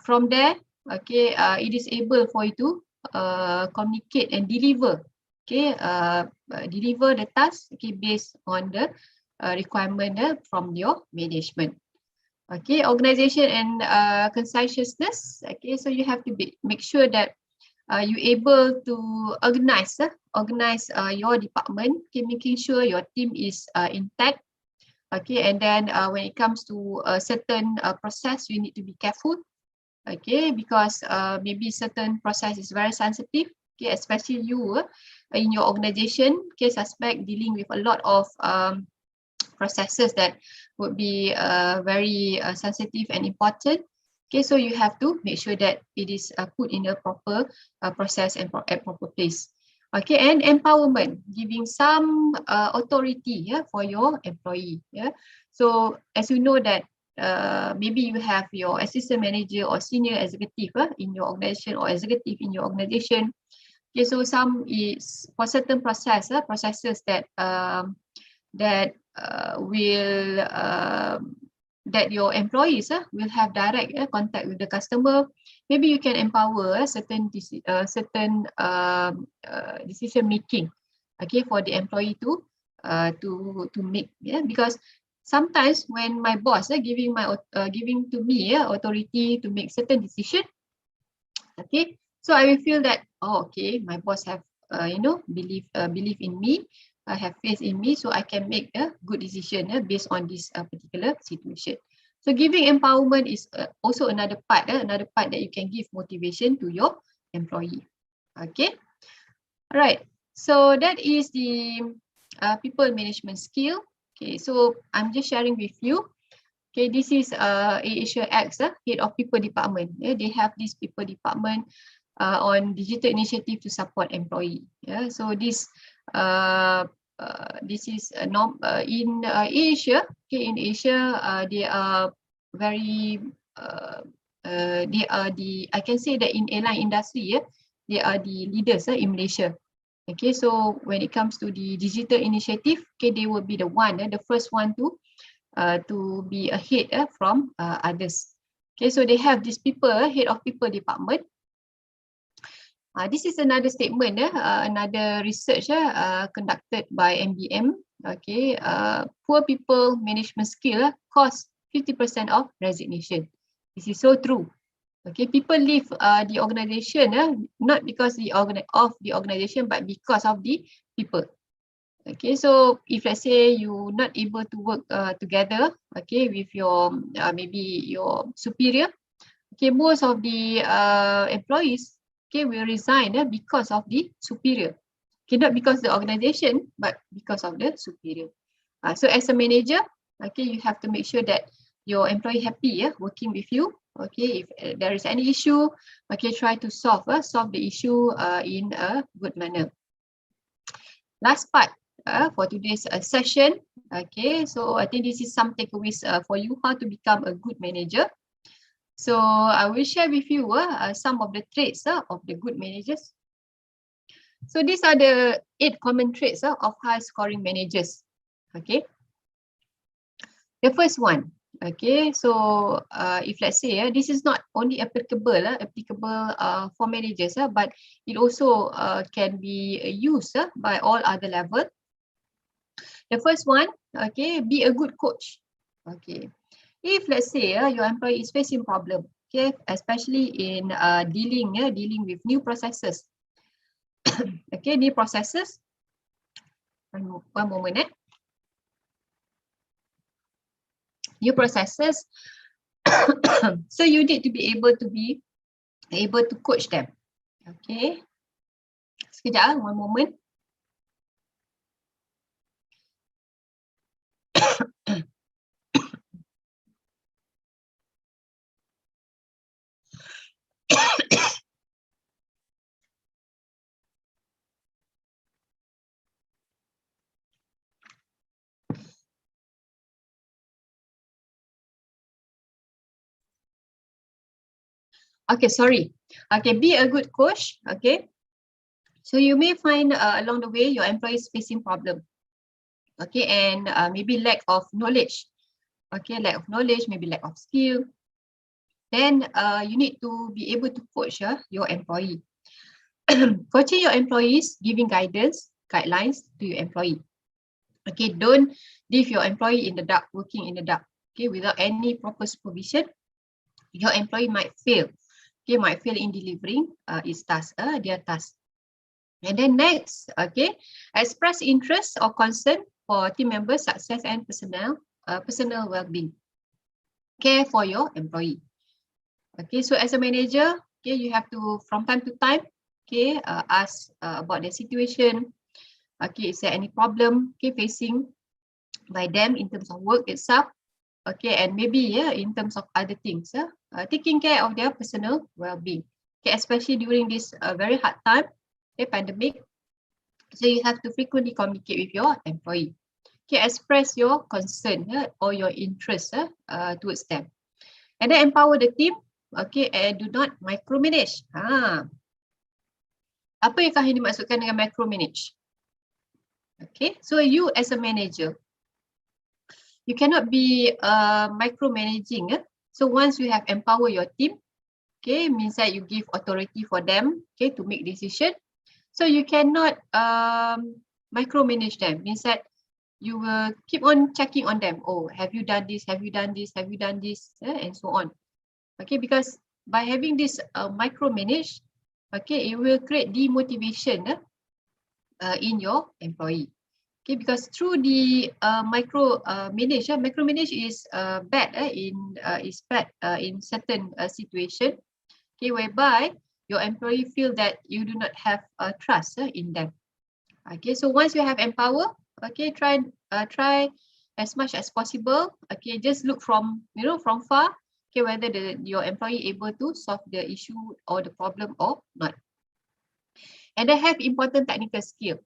from there, okay, it is able for you to communicate and deliver, okay, deliver the task, okay, based on the requirement from your management. Okay, organization and conscientiousness. Okay, so you have to make sure that you're able to organize your department, okay, making sure your team is intact. Okay, and then when it comes to a certain process, you need to be careful. Okay, because maybe certain process is very sensitive. Okay, especially you in your organization, okay, SASMEC dealing with a lot of processes that would be very sensitive and important. Okay, so you have to make sure that it is put in a proper process and at proper place. Okay, and empowerment, giving some authority for your employee. So as you know that maybe you have your assistant manager or senior executive in your organization or executive in your organization. Okay, so some is for certain processes that that your employees will have direct contact with the customer. Maybe you can empower certain decision making, okay, for the employee to make, because sometimes when my boss giving to me authority to make certain decision, okay, so I will feel that, oh, okay, my boss have believe in me, have faith in me, so I can make a good decision based on this particular situation. So giving empowerment is also another part that you can give motivation to your employee. Okay, all right. So that is the people management skill. Okay, so I'm just sharing with you. Okay, this is Asia X, head of people department. They have this people department on digital initiative to support employee. So this is in Asia. Okay, in Asia, they are very I can say that in airline industry, they are the leaders in Malaysia. Okay, so when it comes to the digital initiative, okay, they will be the one, the first one to be ahead from others. Okay, so they have these people, head of people department. This is another statement, another research conducted by MBM. Okay, poor people management skill cause 50% of resignation. This is so true. Okay, people leave the organization not because of the organization, but because of the people. Okay, so if let's say you're not able to work together, okay, with your maybe your superior, okay, most of the employees, okay, will resign because of the superior. Okay, not because the organization, but because of the superior. So as a manager, okay, you have to make sure that your employee happy working with you. Okay, if there is any issue, okay, try to solve the issue in a good manner. Last part for today's session. Okay, so I think this is some takeaways for you how to become a good manager. So I will share with you some of the traits of the good managers. So these are the 8 common traits of high scoring managers. Okay. The first one. Okay, so if let's say this is not only applicable for managers, but it also can be used by all other levels. The first one, okay, be a good coach. Okay, if let's say your employee is facing problem, okay, especially in dealing with new processes. Okay, new processes. One moment. New processes. So you need to be able to coach them. Okay. Sekejap, one moment. Okay, sorry. Okay, be a good coach. Okay. So you may find along the way your employees facing problem. Okay, and maybe lack of knowledge. Okay, lack of knowledge, maybe lack of skill. Then you need to be able to coach your employee. Coaching your employees, giving guidelines to your employee. Okay, don't leave your employee in the dark, working in the dark. Okay, without any proper supervision, your employee might fail. Okay, might fail in delivering its task, their task. And then next, okay, express interest or concern for team members' success and personal well-being. Care for your employee. Okay, so as a manager, okay, you have to from time to time, okay, ask about their situation. Okay, is there any problem facing by them in terms of work itself? Okay, and maybe in terms of other things, taking care of their personal well-being. Okay, especially during this very hard time, pandemic. So you have to frequently communicate with your employee. Okay, express your concern or your interest towards them, and then empower the team. Okay, and do not micromanage. Apa yang Kahini dimaksudkan dengan micromanage? Okay, so you as a manager, you cannot be micromanaging. So once you have empower your team, okay, means that you give authority for them, okay, to make decision. So you cannot micromanage them. Means that you will keep on checking on them. Oh, have you done this? Have you done this? Have you done this? And so on. Okay, because by having this micromanage, okay, it will create demotivation in your employee. Okay, because through the micromanage is bad in certain situation. Okay, whereby your employee feel that you do not have trust in them. Okay, so once you have empower, okay, try as much as possible. Okay, just look from from far. Okay, whether your employee able to solve the issue or the problem or not. And they have important technical skill.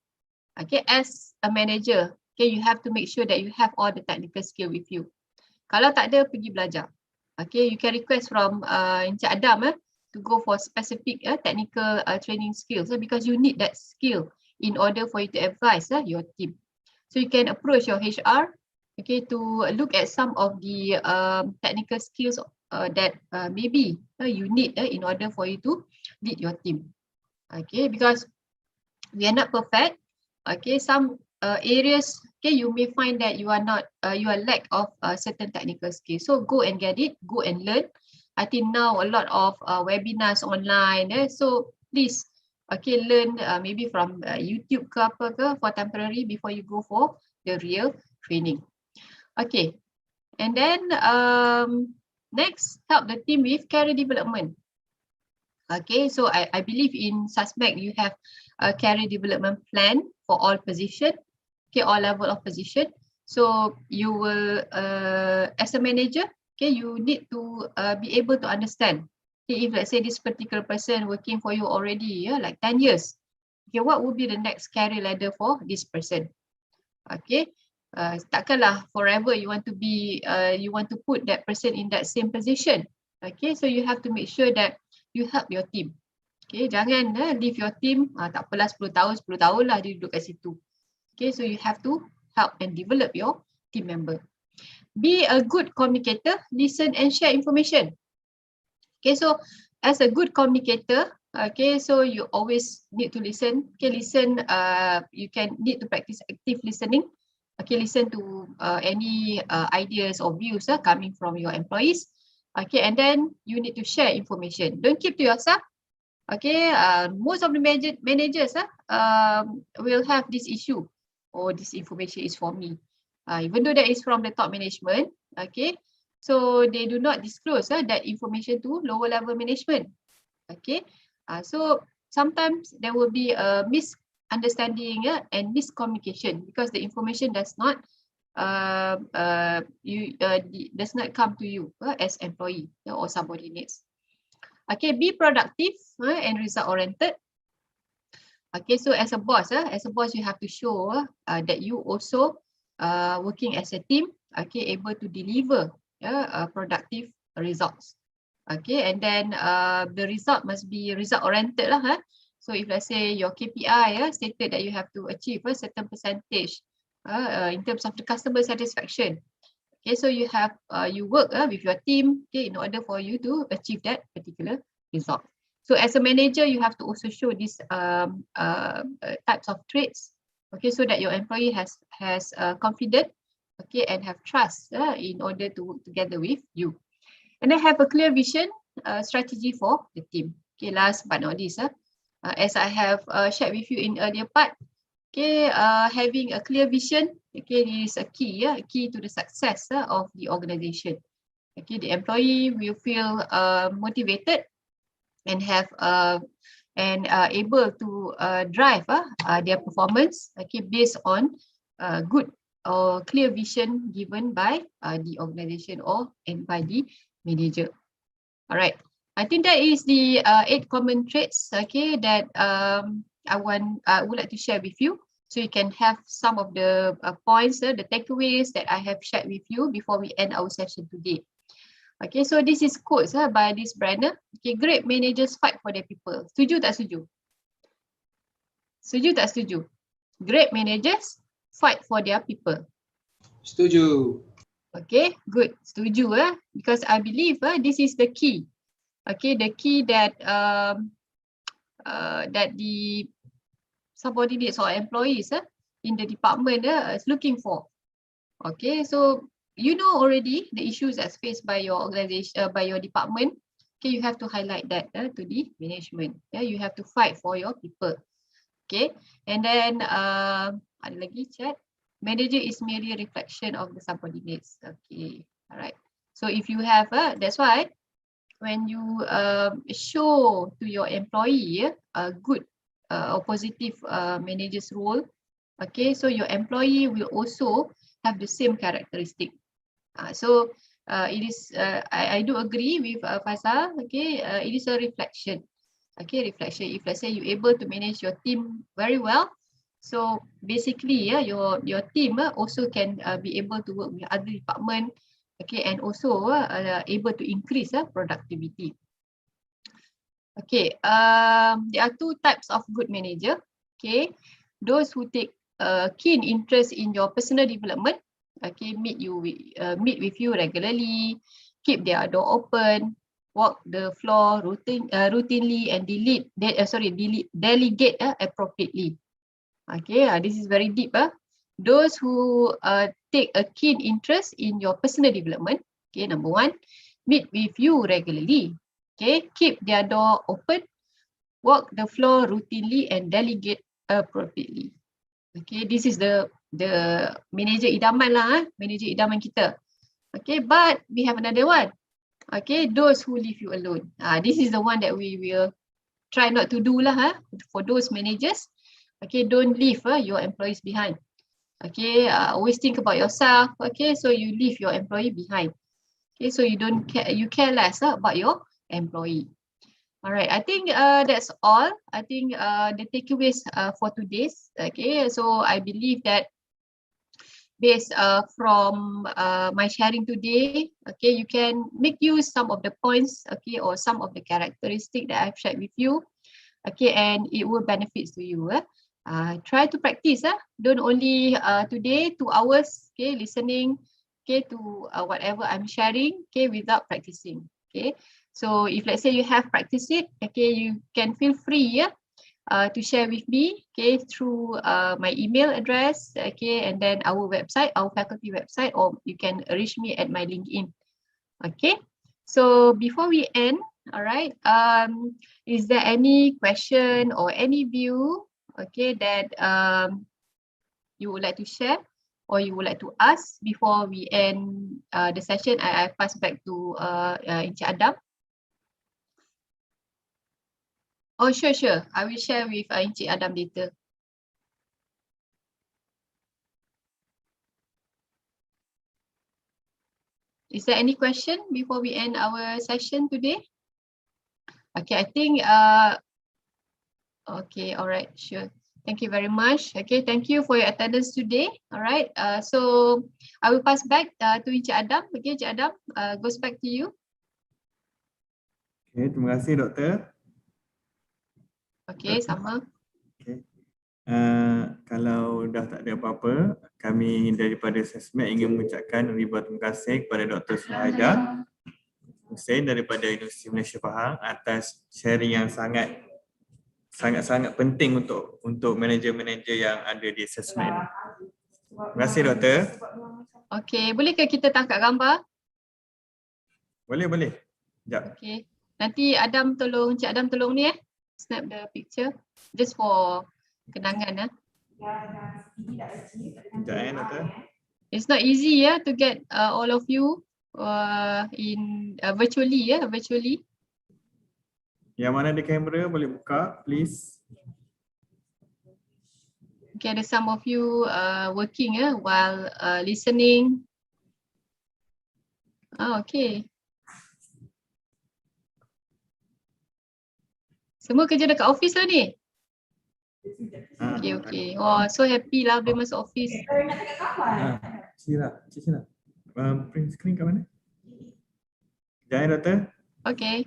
Okay, as a manager, okay, you have to make sure that you have all the technical skill with you. Kalau tak ada, pergi belajar. Okay, you can request from Encik Adam to go for specific technical training skills because you need that skill in order for you to advise your team. So you can approach your HR, okay, to look at some of the technical skills that maybe you need in order for you to lead your team. Okay, because we are not perfect. Okay, some areas, okay, you may find that you are not, you are lack of certain technical skills. So go and get it, go and learn. I think now a lot of webinars online. So please, okay, learn maybe from YouTube ke apa ke for temporary before you go for the real training. Okay, and then next, help the team with career development. Okay, so I believe in SASMEC you have a career development plan for all position, okay, all level of position. So you will, as a manager, okay, you need to be able to understand. Okay, if let's say this particular person working for you already, like 10 years, okay, what would be the next career ladder for this person? Okay, takkanlah forever you want to be, you want to put that person in that same position. Okay, so you have to make sure that you help your team. Okay, jangan leave your team, tak apalah 10 tahun lah dia duduk kat situ. Okay, so you have to help and develop your team member. Be a good communicator, listen and share information. Okay, so as a good communicator, okay, so you always need to listen. Okay, listen, you can need to practice active listening. Okay, listen to any ideas or views coming from your employees. Okay, and then you need to share information. Don't keep to yourself. Okay, most of the managers will have this issue. Oh, this information is for me. Even though that is from the top management, okay, so they do not disclose that information to lower level management. Okay, so sometimes there will be a misunderstanding and miscommunication because the information does not does not come to you as employee or subordinates. Okay, be productive and result oriented. Okay, so as a boss, you have to show that you also working as a team, okay, able to deliver productive results. Okay, and then the result must be result oriented lah. So if let's say your KPI stated that you have to achieve a certain percentage in terms of the customer satisfaction. Okay, so you have you work with your team, okay, in order for you to achieve that particular result. So as a manager, you have to also show these types of traits, okay, so that your employee has confidence, okay, and have trust in order to work together with you. And then have a clear vision, strategy for the team. Okay, last but not least, as I have shared with you in earlier part, okay, having a clear vision, okay, is a key, key to the success of the organization. Okay, the employee will feel motivated and have able to drive their performance, okay, based on good or clear vision given by the organization and by the manager. All right, I think that is the 8 common traits, okay, that I would like to share with you, so you can have some of the points, the takeaways that I have shared with you before we end our session today. Okay, so this is quotes by this Brenner. Okay, great managers fight for their people. Setuju tak setuju? Setuju tak setuju? Great managers fight for their people. Setuju. Okay, good. Setuju because I believe this is the key. Okay, the key that that the subordinates or employees in the department is looking for. Okay, so you know already the issues that's faced by your organization, by your department. Okay, you have to highlight that to the management. Yeah, you have to fight for your people. Okay, and then ada lagi chat. Manager is merely a reflection of the subordinates. Okay, all right. So if you have, that's why when you show to your employee a good or positive manager's role, okay, so your employee will also have the same characteristic. So it is, I do agree with Faisal, okay, it is a reflection. Okay, reflection. If let's say you're able to manage your team very well, so basically, your team also can be able to work with other department, okay, and also able to increase productivity. Okay, there are two types of good manager. Okay, those who take a keen interest in your personal development. Okay, meet with you regularly, keep their door open, walk the floor routinely, and delegate appropriately. Okay, this is very deep. Those who take a keen interest in your personal development. Okay, number one, meet with you regularly. Okay, keep their door open, walk the floor routinely, and delegate appropriately. Okay, this is the manager idaman lah, manager idaman kita. Okay, but we have another one. Okay, those who leave you alone. This is the one that we will try not to do lah. For those managers, okay, don't leave your employees behind. Okay, always think about yourself. Okay, so you leave your employee behind. Okay, so you care less about your employee. All right, I think that's all. I think the takeaways for today's. Okay, so I believe that based from my sharing today, okay, you can make use some of the points, okay, or some of the characteristics that I've shared with you, okay, and it will benefit to you. Try to practice. Don't only today 2 hours, okay, listening, okay, to whatever I'm sharing, okay, without practicing, okay. So if let's say you have practiced it, okay, you can feel free to share with me, okay, through my email address, okay, and then our website, our faculty website, or you can reach me at my LinkedIn. Okay, so before we end, all right, is there any question or any view, okay, that you would like to share or you would like to ask before we end the session? I pass back to Encik Adam. Oh, sure. I will share with Encik Adam later. Is there any question before we end our session today? Okay, I think, okay, all right, sure. Thank you very much. Okay, thank you for your attendance today. All right, so I will pass back to Encik Adam. Okay, Encik Adam, goes back to you. Okay, terima kasih doktor. Okay, sama. Okay. Kalau dah tak ada apa-apa, kami daripada SASMEC ingin mengucapkan ribuan terima kasih kepada Dr. Suhaida Hussein daripada Universiti Malaysia Pahang atas sharing yang sangat penting untuk manager-manager yang ada di SASMEC. Terima kasih doktor. Okay, bolehkah kita tangkap gambar? Boleh. Sekejap. Okay, nanti Encik Adam tolong ni snap the picture just for kenangan. Sekejap doktor. It's not easy to get all of you in virtually. Yang mana ada kamera boleh buka, please. Okay, ada some of you working while listening. Okay. Semua kerja dekat office lah ni? Okay. Oh, so happy lah boleh masuk office. Cik Syira. Print screen kat mana? Sekejap doktor. Okay.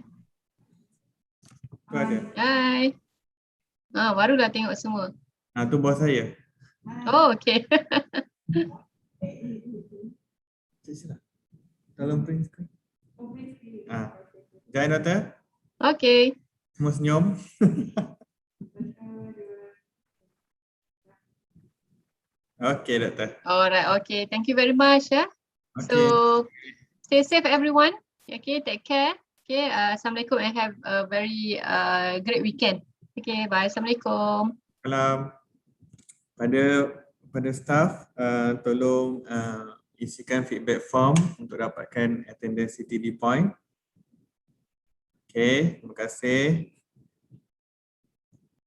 Tu ada. Hai. Barulah tengok semua. Tu bos saya. Oh, okay. Cik Syira. Tolong print screen. Sekejap doktor. Okay. Semua senyum. Okay, doktor. Alright, okay. Thank you very much. Okay. So, stay safe everyone. Okay, take care. Okay, Assalamualaikum and have a very great weekend. Okay, bye. Assalamualaikum. Salam. Pada staff, tolong isikan feedback form untuk dapatkan attendance CTD point. Okay, terima kasih.